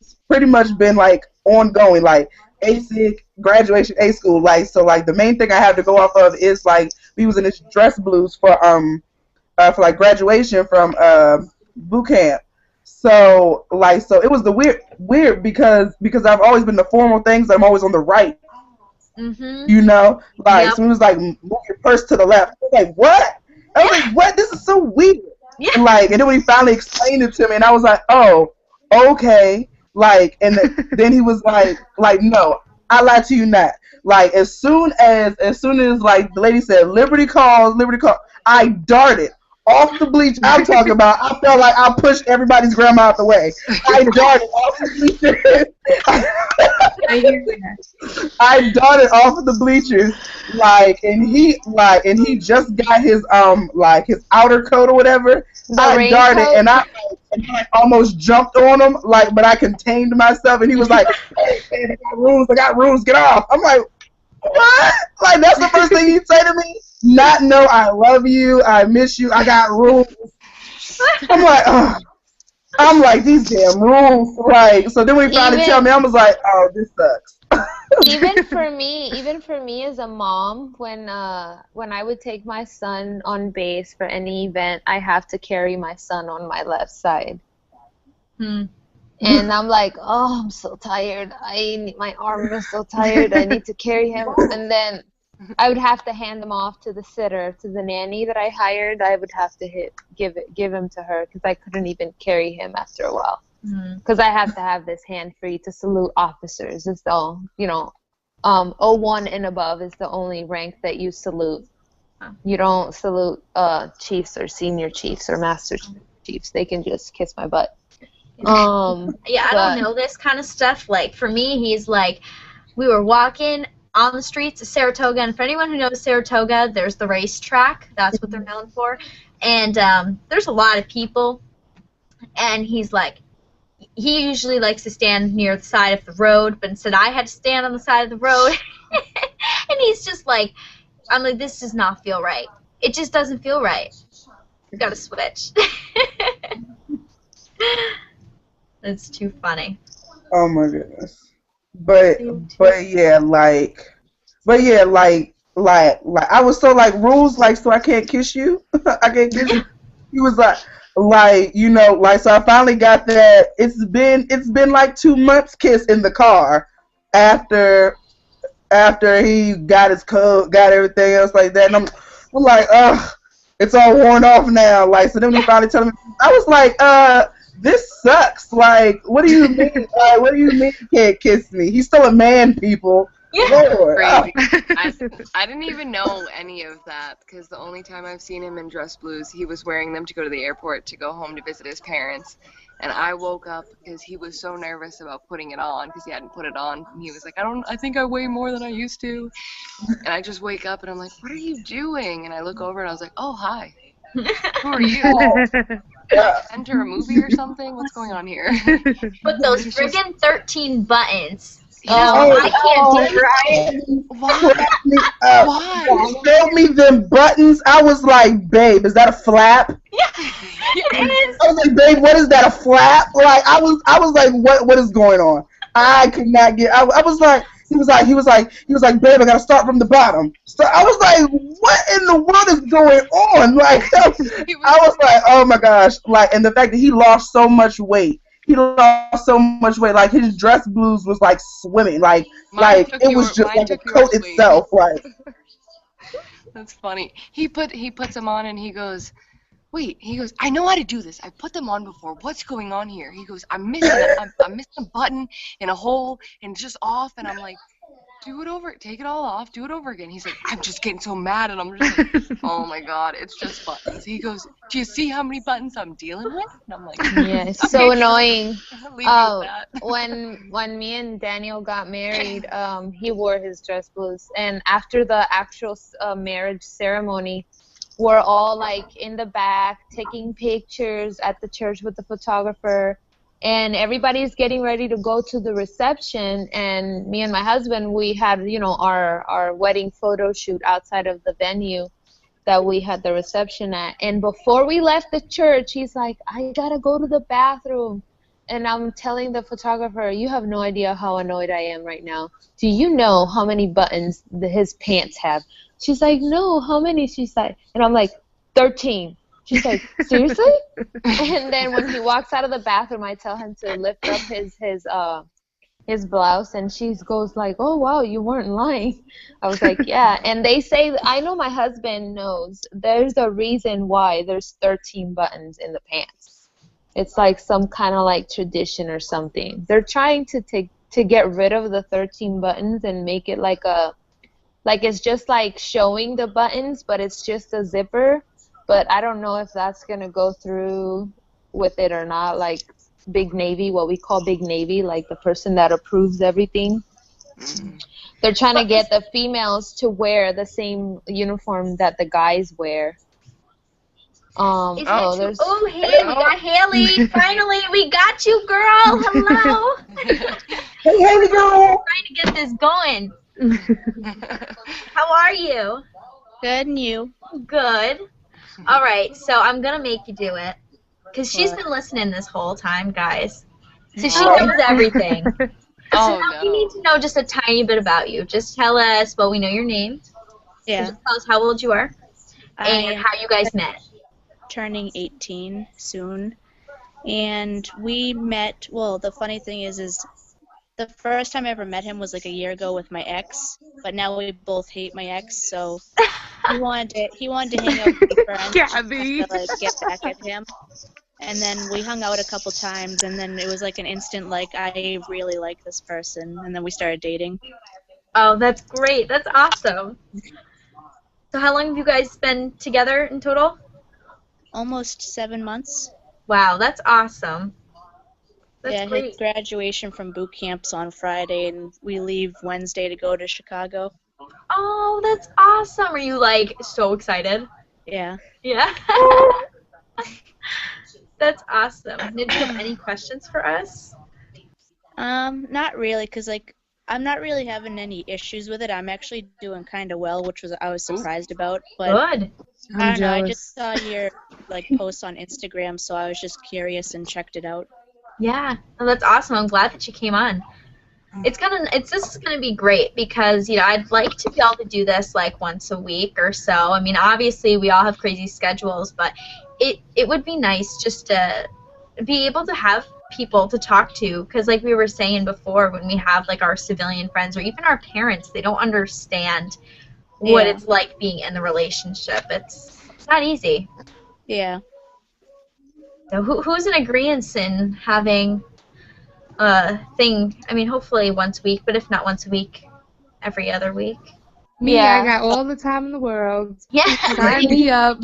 it's pretty much been like ongoing, like ASIC, graduation, A school, like, so like the main thing I have to go off of is like we was in his dress blues for like graduation from boot camp. So it was the weird because I've always been the formal things. I'm always on the right, Mm-hmm. you know. Like, Yep. so it was like move your purse to the left. I was like, what? I was like, what? This is so weird. Yeah. And then when he finally explained it to me, and I was like, oh, okay. Like, and then he was like, no, I lie to you not. Like, as soon as like the lady said, Liberty calls, I darted off the bleach. I'm talking about. I felt like I pushed everybody's grandma out the way. I darted off the bleachers. I darted off of the bleachers, and he just got his his outer coat or whatever. I darted and I almost jumped on him, but I contained myself, and he was like, "Hey, man, I got rules, get off." I'm like, what? Like, that's the first thing he'd say to me? Not know I love you, I miss you, I got rules. I'm like, ugh. I'm like, these damn rules. Like, so then when he finally tell me, I was like, oh, this sucks. even for me as a mom, when I would take my son on base for any event, I have to carry my son on my left side. And I'm like, oh, I'm so tired. My arm is so tired. I need to carry him. And then I would have to hand him off to the sitter, to the nanny that I hired. I would have to give him to her because I couldn't even carry him after a while. Because I have to have this hand free to salute officers. It's all, 01 and above is the only rank that you salute. You don't salute chiefs or senior chiefs or master chiefs. They can just kiss my butt. I don't know this kind of stuff. Like, for me, he's like, we were walking on the streets of Saratoga, and for anyone who knows Saratoga, there's the racetrack. That's what they're known for. And there's a lot of people, and he's like, he usually likes to stand near the side of the road, but instead I had to stand on the side of the road. And he's just like, I'm like, this does not feel right. It just doesn't feel right. We've got to switch. It's too funny. Oh my goodness. But yeah, I was so like, rules, like, so I can't kiss you. I can't kiss you. He was like so I finally got that. It's been like 2 months kiss in the car after he got his code, got everything else like that, and I'm like, ugh, it's all worn off now. Like, so then he finally told me, I was like, this sucks. Like, what do you mean? What do you mean you can't kiss me? He's still a man, people. Yeah. Lord. I didn't even know any of that because the only time I've seen him in dress blues, he was wearing them to go to the airport to go home to visit his parents. And I woke up because he was so nervous about putting it on because he hadn't put it on. And he was like, I think I weigh more than I used to. And I just wake up and I'm like, what are you doing? And I look over and I was like, oh, hi. Who are you? Enter a movie or something? What's going on here? But those friggin' 13 buttons. I can't do it. Why? Showed me them buttons. I was like, babe, is that a flap? Yeah, it is. I was like, babe, what is that, a flap? Like, I was like, what is going on? I could not get. I was like. He was like, babe, I gotta start from the bottom. So I was like, what in the world is going on? Like, I was like, oh my gosh. Like, and the fact that he lost so much weight. Like, his dress blues was like swimming. Like it was just like a coat itself. Like. That's funny. He puts them on and he goes, wait, he goes, I know how to do this. I put them on before. What's going on here? He goes, I'm missing a button in a hole and it's just off. And I'm like, do it over. Take it all off. Do it over again. He's like, I'm just getting so mad. And I'm just like, oh my God, it's just buttons. He goes, do you see how many buttons I'm dealing with? And I'm like, yeah, it's so annoying. When when me and Daniel got married, he wore his dress blues. And after the actual marriage ceremony, we're all like in the back taking pictures at the church with the photographer, and everybody's getting ready to go to the reception. And me and my husband, we had our wedding photo shoot outside of the venue that we had the reception at. And before we left the church, he's like, I gotta go to the bathroom. And I'm telling the photographer, you have no idea how annoyed I am right now. Do you know how many buttons his pants have? She's like, no, how many? She's like, and I'm like, 13. She's like, seriously? And then when he walks out of the bathroom, I tell him to lift up his blouse, and she goes like, oh, wow, you weren't lying. I was like, yeah. And they say, I know my husband knows, there's a reason why there's 13 buttons in the pants. It's like some kind of like tradition or something. They're trying to get rid of the 13 buttons and make it like it's just like showing the buttons, but it's just a zipper. But I don't know if that's gonna go through with it or not. Like Big Navy, what we call Big Navy, like the person that approves everything. They're trying to get the females to wear the same uniform that the guys wear. Oh, hey, we got Haley. Finally, we got you, girl. Hello. Hey, Haley, girl. Trying to get this going. How are you? Good, and you? Good. All right, so I'm going to make you do it. Because she's been listening this whole time, guys. So she knows everything. So now we need to know just a tiny bit about you. Just tell us, well, we know your name. Yeah. Just tell us how old you are and how you guys met. Turning 18 soon. And we met, well, the funny thing is the first time I ever met him was like a year ago with my ex, but now we both hate my ex, so he wanted to hang out with my friends Gabby. to like get back at him. And then we hung out a couple times, and then it was like an instant like I really like this person, and then we started dating. Oh, that's great. That's awesome. So how long have you guys been together in total? Almost 7 months. Wow, that's awesome. That's great. His graduation from boot camp's on Friday, and we leave Wednesday to go to Chicago. Oh, that's awesome. Are you, like, so excited? Yeah. Yeah? That's awesome. Did you have any questions for us? Not really, because, like, I'm not really having any issues with it. I'm actually doing kind of well, which I was surprised about. But Good. I don't know, I just saw your, like, post on Instagram, so I was just curious and checked it out. Yeah, well, that's awesome. I'm glad that you came on. This is gonna be great because I'd like to be able to do this like once a week or so. I mean, obviously we all have crazy schedules, but it would be nice just to be able to have people to talk to because, like we were saying before, when we have like our civilian friends or even our parents, they don't understand what it's like being in the relationship. It's not easy. Yeah. So who's in agreement in having a thing? I mean, hopefully once a week, but if not once a week, every other week. Me, I got all the time in the world. Yeah. Sign me up.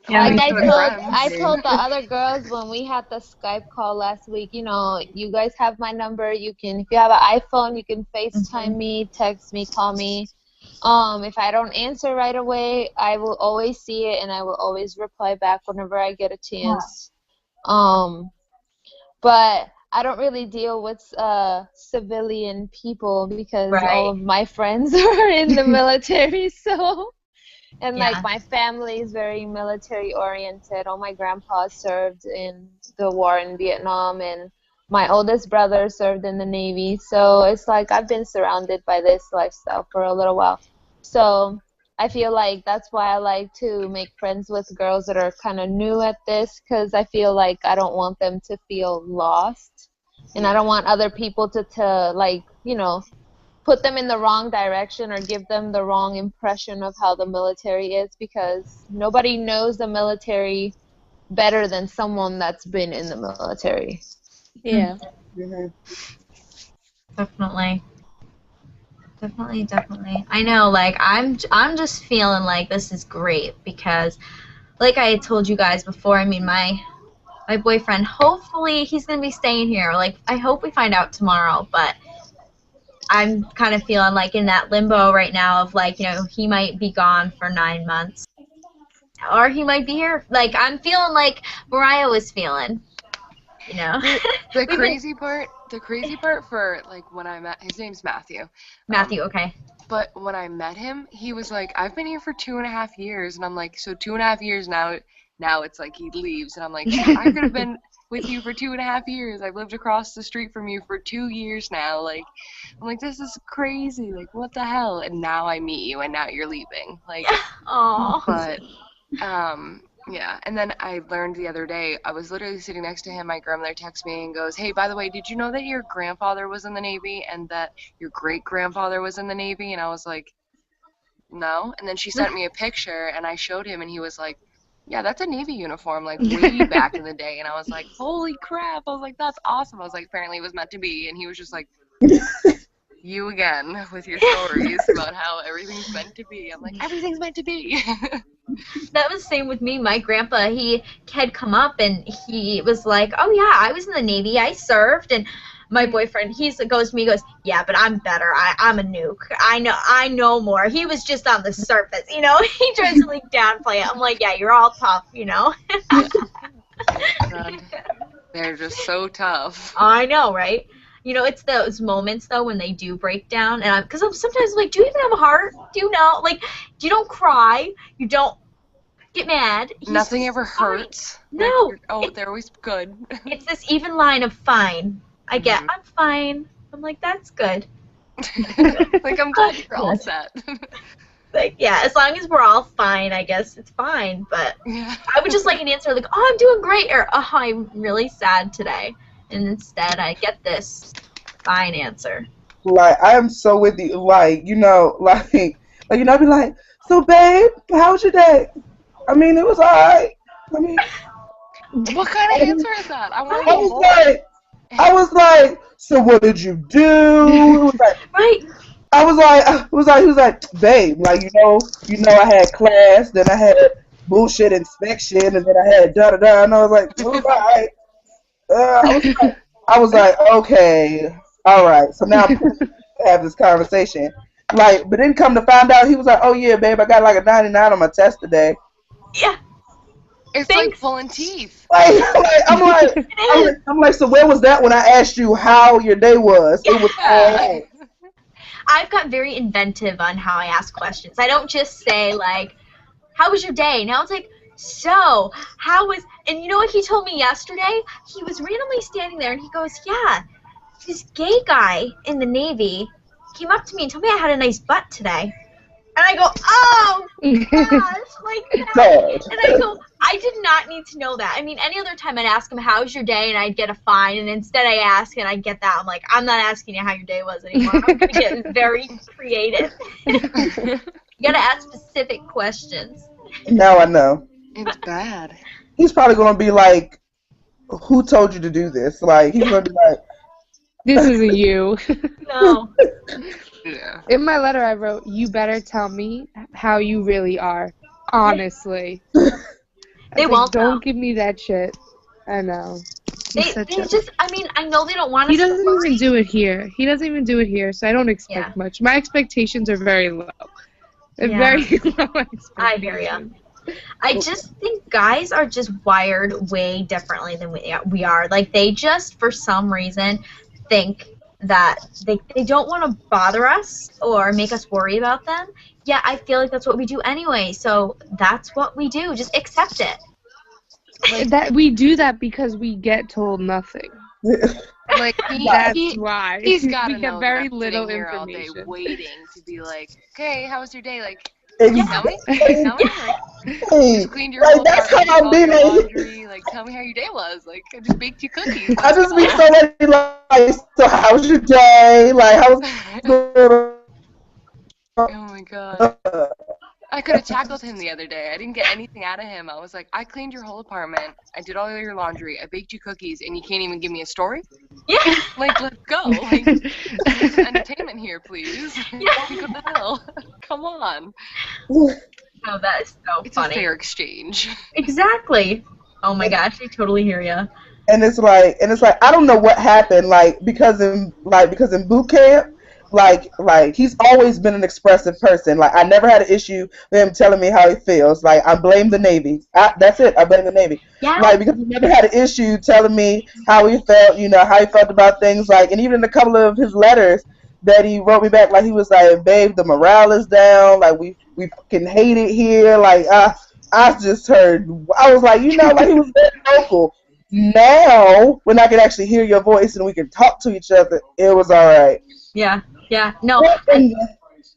Like I told the other girls when we had the Skype call last week, you guys have my number. If you have an iPhone, you can FaceTime me, text me, call me. If I don't answer right away, I will always see it and I will always reply back whenever I get a chance. But I don't really deal with civilian people because all of my friends are in the military, so. And, like, my family is very military-oriented. All my grandpas served in the war in Vietnam, and my oldest brother served in the Navy. So it's like I've been surrounded by this lifestyle for a little while. So I feel like that's why I like to make friends with girls that are kind of new at this because I feel like I don't want them to feel lost. And I don't want other people to like, put them in the wrong direction or give them the wrong impression of how the military is because nobody knows the military better than someone that's been in the military. Yeah. Mm-hmm. Definitely. I know, like, I'm just feeling like this is great because, like I had told you guys before, I mean, my boyfriend, hopefully he's going to be staying here. Like, I hope we find out tomorrow, but I'm kind of feeling like in that limbo right now of like, he might be gone for 9 months. Or he might be here. Like, I'm feeling like Mariah was feeling, The crazy part for, like, when I met, his name's Matthew. Matthew, okay. But when I met him, he was like, I've been here for 2.5 years. And I'm like, so 2.5 years now it's like he leaves. And I'm like, I could have been with you for 2.5 years. I've lived across the street from you for 2 years now. Like, I'm like, this is crazy. Like, what the hell? And now I meet you, and now you're leaving. Like, oh. But, yeah. And then I learned the other day, I was literally sitting next to him. My grandmother texts me and goes, hey, by the way, did you know that your grandfather was in the Navy and that your great-grandfather was in the Navy? And I was like, no. And then she sent me a picture, and I showed him, and he was like, Yeah, that's a Navy uniform, like way back in the day. And I was like, holy crap. I was like, that's awesome. I was like, apparently it was meant to be. And he was just like, you again with your stories about how everything's meant to be. I'm like, everything's meant to be. That was the same with me. My grandpa, he had come up and he was like, oh yeah, I was in the Navy, I served, and my boyfriend, he goes to me, he goes, yeah, but I'm better. I'm a nuke. I know more. He was just on the surface, you know. He tries to like downplay it. I'm like, yeah, you're all tough, you know. God, they're just so tough. I know, right? You know, it's those moments though when they do break down, and because I'm sometimes like, do you even have a heart? Do you know? Like, you don't cry, you don't get mad. Nothing ever hurts. No. Like, they're always good. It's this even line of fine. I get, I'm fine. I'm like, that's good. Like, I'm glad you're all set. Like, yeah, as long as we're all fine, I guess it's fine. But Yeah. I would just like an answer like, oh, I'm doing great, or oh, I'm really sad today. And instead, I get this fine answer. Like, I am so with you. Like, you know, like you know, I'd be like, so babe, how was your day? I mean, it was alright. I mean, What kind of answer is that? I want to I know was more. like, so what did you do? It was like, Right. he was like, babe, like, you know, I had class, then I had bullshit inspection, and then I had da-da-da, and I was like, all right. I was like, okay, all right. So now I'm gonna have this conversation. Like, but then come to find out, he was like, oh yeah, babe, I got like a 99 on my test today. Yeah. It's Thanks. like pulling teeth. I'm like, so where was that when I asked you how your day was? It was all right. I've got very inventive on how I ask questions. I don't just say, like, how was your day? Now it's like, so, how was, and you know what he told me yesterday? He was randomly standing there, and he goes, yeah, this gay guy in the Navy came up to me and told me I had a nice butt today. And I go, oh, gosh, like that. And I go, I did not need to know that. I mean, any other time I'd ask him, how's your day? And I'd get a fine. And instead I ask and I'd get that. I'm like, I'm not asking you how your day was anymore. I'm going to get very creative. You got to ask specific questions. Now I know. It's bad. He's probably going to be like, who told you to do this? Like, he's going to be like, This isn't you. No. Yeah. In my letter, I wrote, "You better tell me how you really are, honestly." They won't, Don't though. give me that shit. I know. They just, I mean, I know they don't want us He doesn't to worry. even do it here. He doesn't even do it here, so I don't expect much. My expectations are very low. Yeah. Very low expectations. I hear ya. I just think guys are just wired way differently than we are. Like, they just, for some reason, think that they don't want to bother us or make us worry about them. Yeah, I feel like that's what we do anyway, so that's what we do. Just accept it. That we do that because we get told nothing. Like, That's why. he's got to we know get very that I'm little sitting here all day information. waiting to be like, okay, how was your day? Like, yeah. tell me? Tell me? Like, Hey, just cleaned your like, whole that's apartment, how I'm did all your being. laundry. Like, tell me how your day was. Like, I just baked you cookies. I just be so ready, like, so how was your day? Like, how was Oh my god. I could have tackled him the other day. I didn't get anything out of him. I was like, I cleaned your whole apartment. I did all your laundry. I baked you cookies, and you can't even give me a story? Yeah. Like, let's go. Like, there's some entertainment here, please. Yeah. What the hell? Come on. Oh, that is so It's funny. a fair exchange. Exactly. Oh my gosh, I totally hear ya. And it's like I don't know what happened, because in boot camp, like he's always been an expressive person. Like, I never had an issue with him telling me how he feels. Like, I blame the Navy. That's it. I blame the Navy. Yeah. Like, because he never had an issue telling me how he felt, how he felt about things. Like, and even in a couple of his letters that he wrote me back, like, he was like, babe, the morale is down. Like, we fucking hate it here. Like, I just heard, I was like, like, he was very vocal. Now, when I can actually hear your voice and we can talk to each other, it was all right. Yeah. Yeah. No.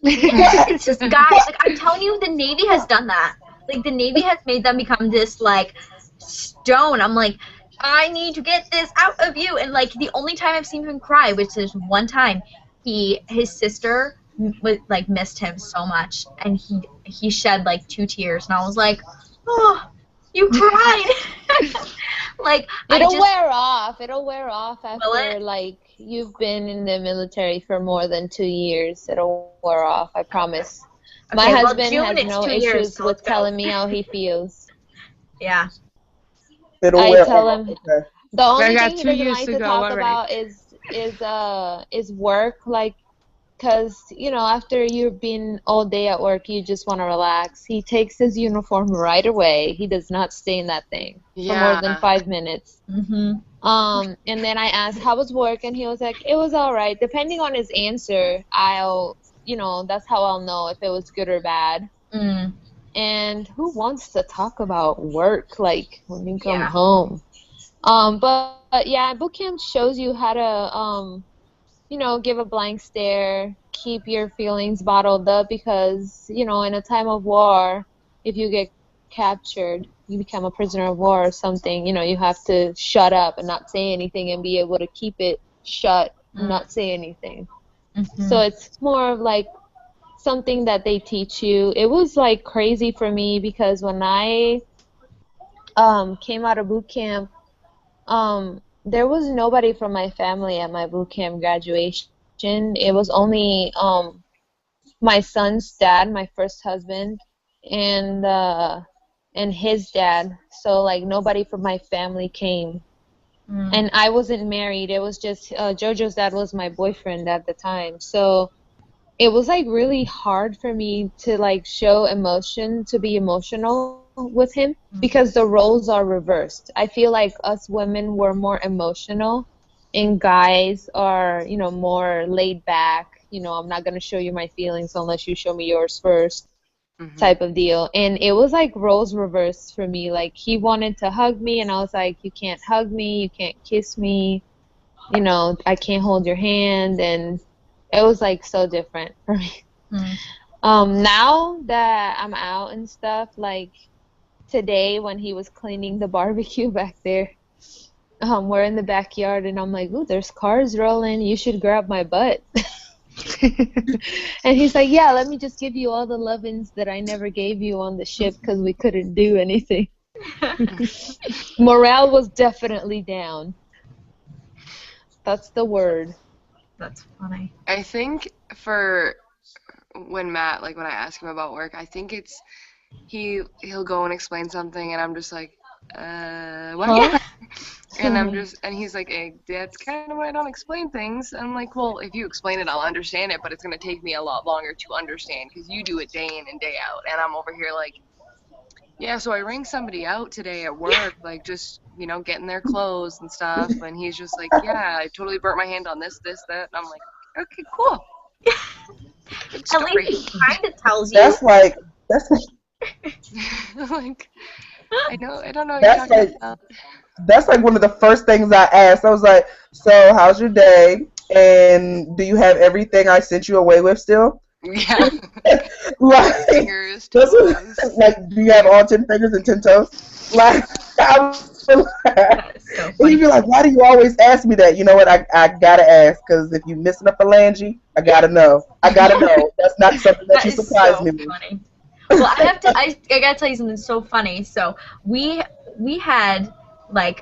It's just guys. Like, I'm telling you, the Navy has done that. Like, the Navy has made them become this like stone. I'm like, I need to get this out of you. And like, the only time I've seen him cry, which is one time, his sister missed him so much, and he shed like 2 tears, and I was like, oh, You cried. Like It'll wear off. It'll wear off Will after it? like you've been in the military for more than 2 years. It'll wear off. I promise. My Okay, well, husband June, has it's no 2 years, issues so with let's go. telling me how he feels. Yeah. It'll I wear tell off. him Okay. the only got thing he 2 doesn't years like to to go talk already. about is work, like, because after you've been all day at work, you just want to relax. He takes his uniform right away. He does not stay in that thing for more than 5 minutes. Mhm. And then I asked how was work, and he was like, it was all right. Depending on his answer, that's how I'll know if it was good or bad. Mm. And who wants to talk about work like when you come Yeah. home? But yeah, boot camp shows you how to give a blank stare, keep your feelings bottled up, because in a time of war, if you get captured, you become a prisoner of war or something, you have to shut up and not say anything and be able to keep it shut and not say anything. Mhm. So it's more of like something that they teach you. It was like crazy for me because when I came out of boot camp, there was nobody from my family at my boot camp graduation. It was only my son's dad, my first husband, and his dad. So like nobody from my family came. Mm. And I wasn't married. It was just JoJo's dad was my boyfriend at the time. So it was like really hard for me to like show emotion, to be emotional with him, because the roles are reversed. I feel like us women were more emotional and guys are, more laid back. I'm not going to show you my feelings unless you show me yours first, type of deal. And it was like roles reversed for me. Like he wanted to hug me and I was like, you can't hug me, you can't kiss me, I can't hold your hand. And it was like so different for me. Now that I'm out and stuff, like today when he was cleaning the barbecue back there, we're in the backyard and I'm like, ooh, there's cars rolling, you should grab my butt. And he's like, yeah, let me just give you all the lovin's that I never gave you on the ship because we couldn't do anything. Morale was definitely down. That's the word. That's funny. I think for when Matt, like when I ask him about work, I think it's he'll go and explain something and I'm just like, what? Huh? And he's like, hey, that's kind of why I don't explain things. I'm like, well, if you explain it, I'll understand it, but it's going to take me a lot longer to understand because you do it day in and day out. And I'm over here like, yeah, so I rang somebody out today at work, like just, getting their clothes and stuff. And he's just like, yeah, I totally burnt my hand on this, that. And I'm like, okay, cool. Good At story. least he kind of tells you. That's like Like, I don't know what That's you're talking like- about. that's like one of the first things I asked. I was like, so how's your day? And do you have everything I sent you away with still? Yeah. Like, Fingers, that's toes. like, do you have all 10 fingers and 10 toes? Like, I was like, That is so and funny. you'd be like, why do you always ask me that? You know what? I gotta ask, because if you're missing a phalange, I gotta know. I gotta know. That's not something that you That is surprise so me with. funny. Well, I gotta tell you something so funny. So we had like,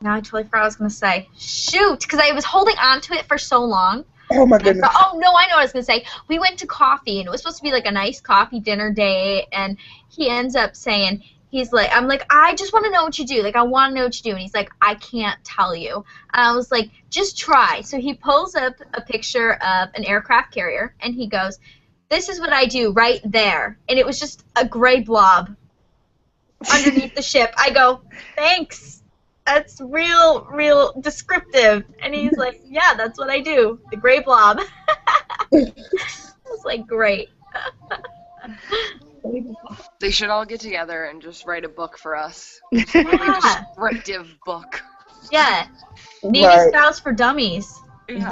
now I totally forgot what I was gonna say. Shoot, because I was holding on to it for so long. Oh my And I goodness. thought, oh no, I know what I was gonna say. We went to coffee, and it was supposed to be like a nice coffee dinner date, and he ends up saying, he's like, I'm like, I just want to know what you do. Like, I want to know what you do. And he's like, I can't tell you. And I was like, just try. So he pulls up a picture of an aircraft carrier, and he goes, this is what I do right there. And it was just a gray blob underneath the ship. I go, thanks. That's real descriptive. And he's like, yeah, that's what I do. The gray blob. I was like, great. They should all get together and just write a book for us. Just a really Yeah. descriptive book. Yeah. Navy Right. Scouts for Dummies. Yeah,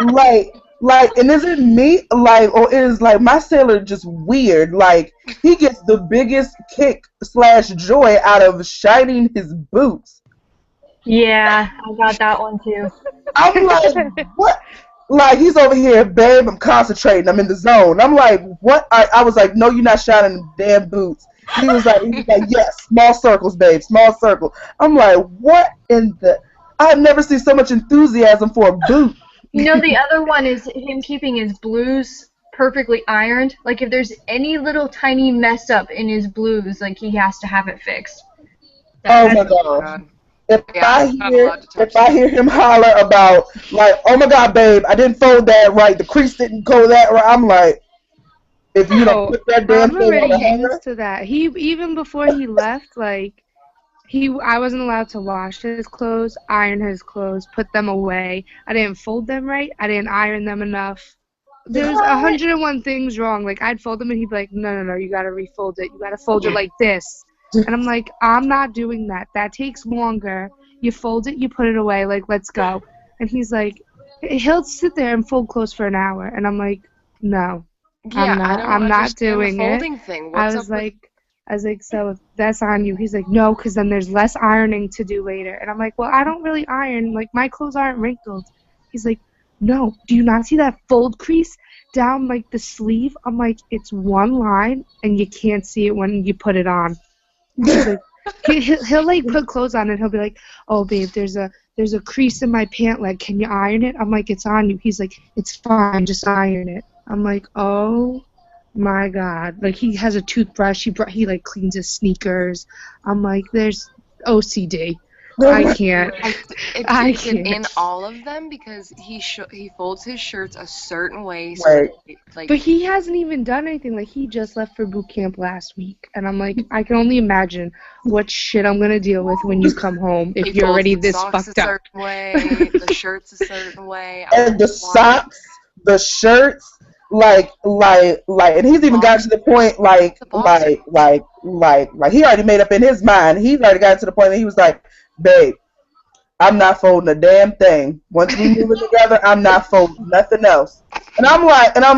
Right. Like, and is it me, like, or is, like, my sailor just weird? Like, he gets the biggest kick/joy out of shining his boots. Yeah, I got that one too. I'm like, what? Like, he's over here, babe, I'm concentrating, I'm in the zone. I'm like, what? I was like, no, you're not shining them damn boots. He was like, yes, small circles, babe, small circle. I'm like, what in the? I've never seen so much enthusiasm for a boot. You know, the other one is him keeping his blues perfectly ironed. Like, if there's any little tiny mess up in his blues, like, he has to have it fixed. Oh my god. If Yeah, I'm not allowed to touch If I hear him holler about, like, oh my god, babe, I didn't fold that right, the crease didn't go that right, I'm like, if you don't put that damn I'm thing on the already hanger. used to that. He even before he left, like I wasn't allowed to wash his clothes, iron his clothes, put them away. I didn't fold them right. I didn't iron them enough. There's 101 things wrong. Like, I'd fold them and he'd be like, no, you gotta refold it. You gotta fold it like this. And I'm like, I'm not doing that. That takes longer. You fold it, you put it away. Like, let's go. And he's like, he'll sit there and fold clothes for an hour. And I'm like, no, Yeah, I'm not doing the it. folding thing. What's I was like, so that's on you. He's like, no, because then there's less ironing to do later. And I'm like, well, I don't really iron. Like, my clothes aren't wrinkled. He's like, no, do you not see that fold crease down, like, the sleeve? I'm like, it's one line, and you can't see it when you put it on. He's like, he'll like, put clothes on, and he'll be like, oh, babe, there's a crease in my pant leg. Can you iron it? I'm like, it's on you. He's like, it's fine. Just iron it. I'm like, oh my god. Like, he has a toothbrush. He like cleans his sneakers. I'm like, there's OCD. I can't. I Is it in can't. all of them? Because he folds his shirts a certain way. So Right. like, But he hasn't even done anything. Like, he just left for boot camp last week. And I'm like, I can only imagine what shit I'm going to deal with when you come home if he you're folds already the this socks fucked a up. certain way, the shirts a certain way. And the socks, the shirts, like, and he's even got to the point, like, he already made up in his mind. He's already got to the point that he was like, babe, I'm not folding a damn thing. Once we move it together, I'm not folding nothing else. And I'm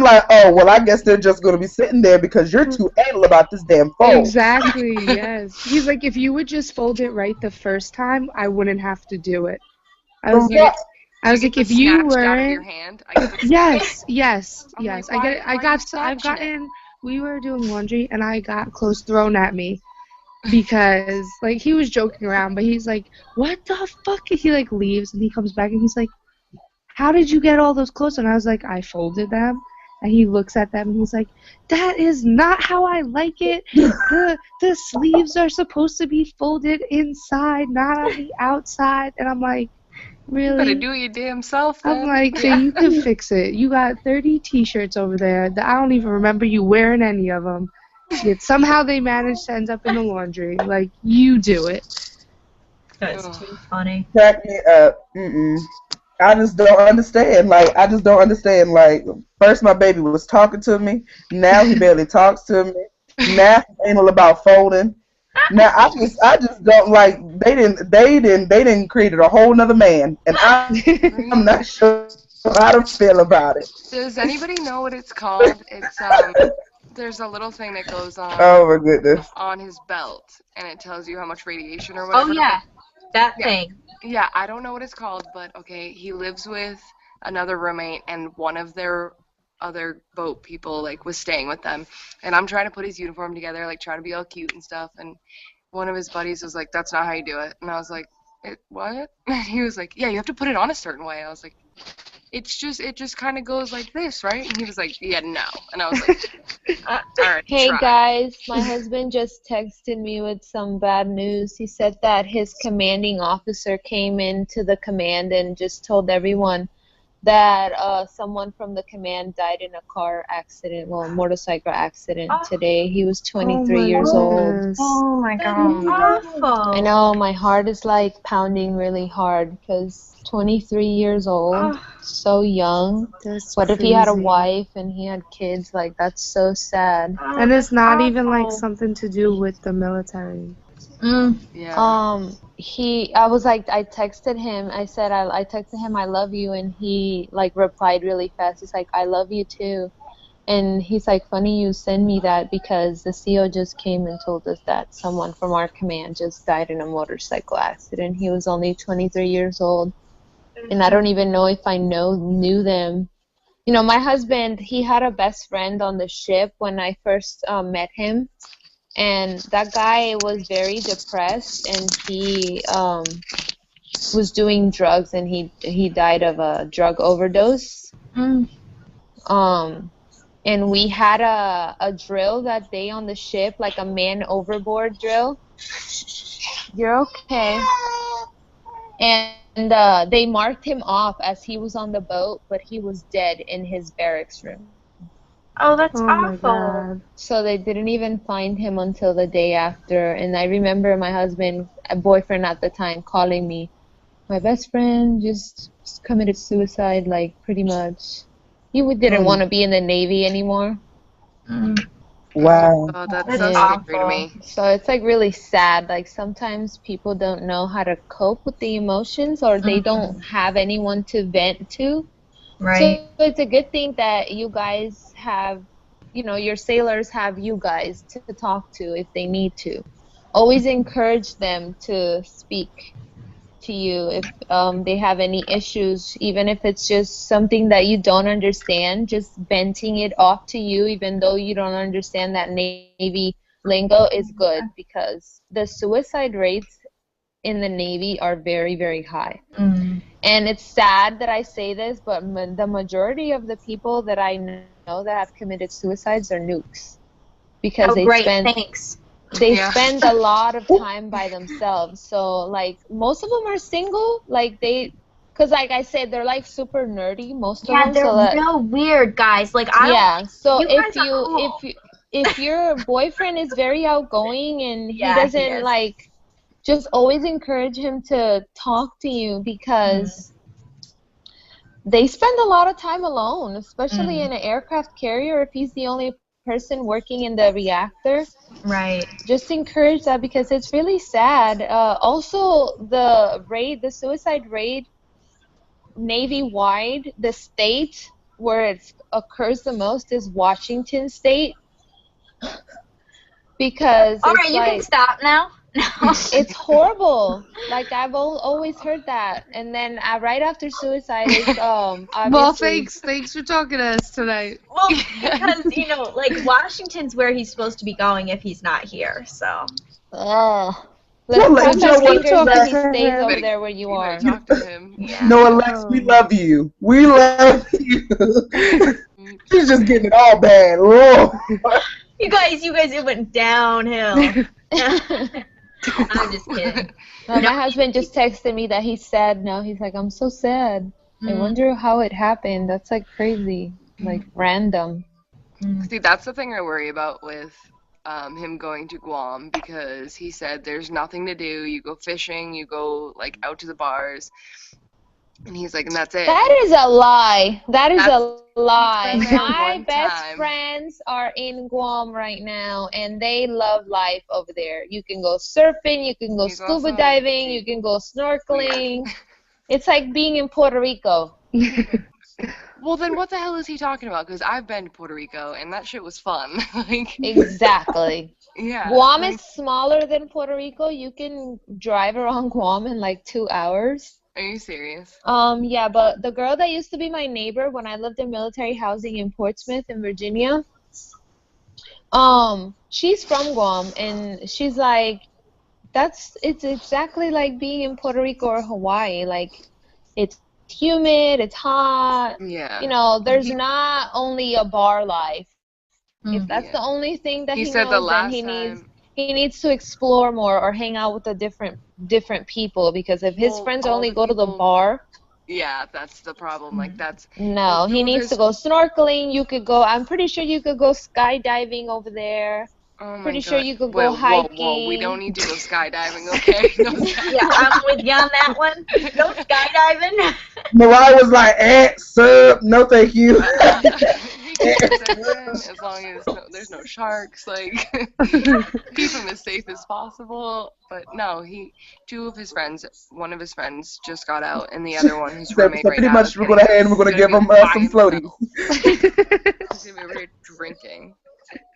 like, oh, well, I guess they're just gonna be sitting there because you're too anal about this damn fold. Exactly, yes. He's like, if you would just fold it right the first time, I wouldn't have to do it. I was like, if you Snatched out of your were, hand. I get the yes. I'm like, I get it. why are you I've snatching gotten. We were doing laundry, and I got clothes thrown at me because, like, he was joking around, but he's like, what the fuck? He like leaves, and he comes back, and he's like, how did you get all those clothes? And I was like, I folded them. And he looks at them and he's like, that is not how I like it. The sleeves are supposed to be folded inside, not on the outside. And I'm like, really? You better do it your damn self, then. I'm like, so you can fix it. You got 30 t-shirts over there that I don't even remember you wearing any of them. Yet somehow they managed to end up in the laundry. Like, you do it. That's too funny. Crack me up. I just don't understand. Like, Like, first my baby was talking to me. Now he barely talks to me. Now he's anal about folding. Now I just don't like. They didn't create a whole nother man, and I'm not sure how to feel about it. Does anybody know what it's called? It's there's a little thing that goes on. Oh my goodness. On his belt, and it tells you how much radiation or whatever. Oh yeah, that thing. Yeah, I don't know what it's called, but okay, he lives with another roommate, and one of their other boat people, like, was staying with them, and I'm trying to put his uniform together, like, trying to be all cute and stuff, and one of his buddies was like, that's not how you do it, and I was like, what? And he was like, yeah, you have to put it on a certain way. I was like, it just kind of goes like this, right? And he was like, yeah, no, and I was like, all right, Hey try. guys, my husband just texted me with some bad news. He said that his commanding officer came into the command and just told everyone that someone from the command died in a car accident, well, a motorcycle accident today. He was 23 years old. Oh my god. Awful. I know, my heart is like pounding really hard because 23 years old, so young. That's What if he had a crazy. wife and he had kids? Like, that's so sad. And it's not even like something to do with the military. Yeah. I was like, I texted him. I said, I texted him, I love you, and he like replied really fast. He's like, I love you too, and he's like, funny you send me that because the CO just came and told us that someone from our command just died in a motorcycle accident. He was only 23 years old. and I don't even know if I knew them. You know, my husband, he had a best friend on the ship when I first met him, and that guy was very depressed, and he was doing drugs, and he died of a drug overdose. Mm. And we had a drill that day on the ship, like a man overboard drill. You're okay. And they marked him off as he was on the boat, but he was dead in his barracks room. Oh, that's Oh my awful. god. So they didn't even find him until the day after. And I remember my husband, a boyfriend at the time, calling me, my best friend just committed suicide, like, pretty much. He didn't want to be in the Navy anymore. Mm. Wow. Oh, that's That's so Yeah. scary to me. So it's, like, really sad. Like, sometimes people don't know how to cope with the emotions, or they don't have anyone to vent to. Right. So it's a good thing that you guys have, you know, your sailors have you guys to talk to if they need to. Always encourage them to speak to you if they have any issues, even if it's just something that you don't understand, just venting it off to you, even though you don't understand that Navy lingo, is good, because the suicide rates in the Navy are very, very high. Mm. And it's sad that I say this, but the majority of the people that I know that have committed suicides are nukes, because Oh, they great. spend Thanks. Yeah. spend a lot of time by themselves. So, like, most of them are single, like, because, like I said, they're, like, super nerdy, most Yeah, of them. they're So that, real weird, guys. Like, I don't. yeah. So You guys are cool. if your boyfriend is very outgoing and he Yeah, he doesn't is. like, just always encourage him to talk to you, because they spend a lot of time alone, especially in an aircraft carrier. If he's the only person working in the reactor, Right. just encourage that, because it's really sad. Also, the suicide rate Navy-wide, the state where it occurs the most is Washington State, because All it's right, you can like, stop now. it's horrible. Like, I've always heard that. And then right after suicide is Well, obviously. thanks for talking to us tonight. Well, because, you know, like, Washington's where he's supposed to be going if he's not here, so. Oh. Well, Let's Joe, cross our what fingers you that he got? stays over Better- there where you You are. better talk to him. Yeah. No, Lex, we love you. We love you. She's just getting it all bad. Lord. You guys, it went downhill. I'm just kidding. My husband just texted me that he's sad now. He's like, I'm so sad. I wonder how it happened. That's, like, crazy. Like, random. See, that's the thing I worry about with him going to Guam, because he said there's nothing to do. You go fishing, you go, like, out to the bars, and he's like, and that's it. That is a lie. That is a He's lie. been there My one best time. friends are in Guam right now, and they love life over there. You can go surfing, you can go He's scuba also diving, you can go snorkeling. It's like being in Puerto Rico. Well, then what the hell is he talking about? Because I've been to Puerto Rico, and that shit was fun. Like, Exactly. yeah. Guam like, is smaller than Puerto Rico. You can drive around Guam in like 2 hours. Are you serious? Yeah, but the girl that used to be my neighbor when I lived in military housing in Portsmouth in Virginia, she's from Guam, and she's like, it's exactly like being in Puerto Rico or Hawaii. Like, it's humid, it's hot. Yeah. You know, there's not only a bar life. If that's Yeah. the only thing that He he said the knows, then last he needs to explore more or hang out with the different people, because if his Well, friends all only the go to the people- bar, Yeah, that's the problem. Like, that's. no, he needs to go snorkeling. You could go. I'm pretty sure you could go skydiving over there. Oh my Pretty God. sure you could Whoa, go hiking. Whoa, we don't need to go skydiving, okay? No skydiving. Yeah, I'm with you on that one. No skydiving. Mariah was like, sir, no thank you. He can section as long as there's no sharks. Like, keep him as safe as possible. But no, two of his friends, one of his friends just got out, and the other one, his So roommate right pretty now, much is we're going to give him some floaties. He's gonna be over here drinking.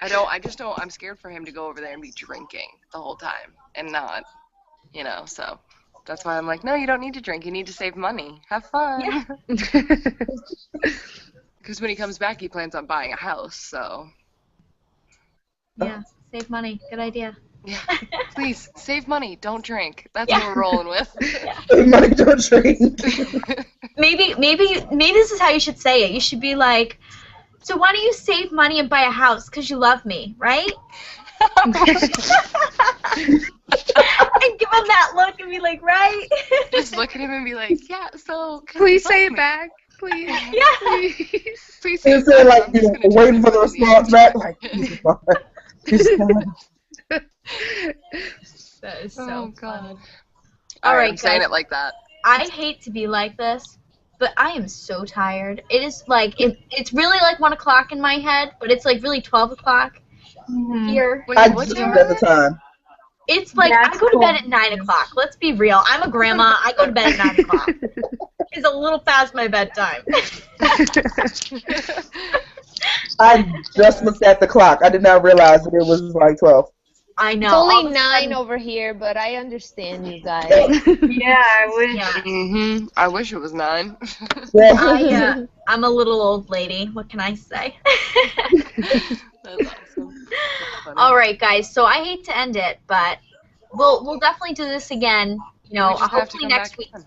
I'm scared for him to go over there and be drinking the whole time and not, so that's why I'm like, no, you don't need to drink. You need to save money. Have fun. Yeah. Because when he comes back, he plans on buying a house. So Yeah, save money. Good idea. yeah, please save money. Don't drink. That's what we're rolling with. Save money, don't drink. Maybe this is how you should say it. You should be like, so why don't you save money and buy a house? Because you love me, right? And give him that look and be like, right? Just look at him and be like, yeah. So Please say it back. Please. Yeah. Please. Please say It's it back. like, I'm you just know, gonna waiting for turn the this response on. back. Like, please, God. Please, God. That is so Oh funny. God. All right, I'm saying guys. it like that. I hate to be like this, but I am so tired. It is like it's really like 1 o'clock in my head, but it's like really 12 o'clock here. Wait, I what just time looked at is the it? time. It's like Yeah, I it's go to bed cool. at 9 o'clock. Let's be real. I'm a grandma. I go to bed at 9 o'clock. It's a little past my bedtime. I just looked at the clock. I did not realize that it was like 12. I know. It's all only of a 9 sudden- over here, but I understand you guys. Yeah, I wish. Yeah. I wish it was 9. Yeah. I'm a little old lady. What can I say? That's awesome. That's funny. All right, guys. So I hate to end it, but we'll definitely do this again. You know, We just have to hopefully come next back week. again.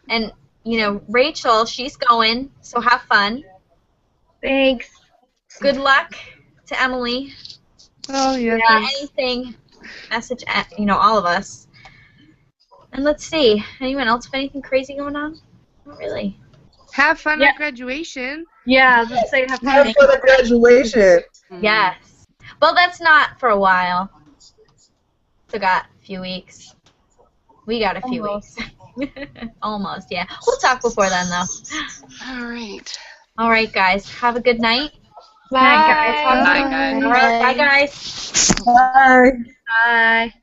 And you know, Rachel, she's going. So have fun. Thanks. Good luck to Emily. Oh, yeah. Anything, message, all of us. And let's see. Anyone else have anything crazy going on? Not really. Have fun Yeah. at graduation. Yeah, let's say have Have fun. fun at graduation. Yes. Well, that's not for a while. Still got a few weeks. We got a few Almost. weeks. Almost, yeah. We'll talk before then, though. All right. All right, guys. Have a good night. Bye, guys. Bye, guys. All right, bye, guys. Bye. Bye.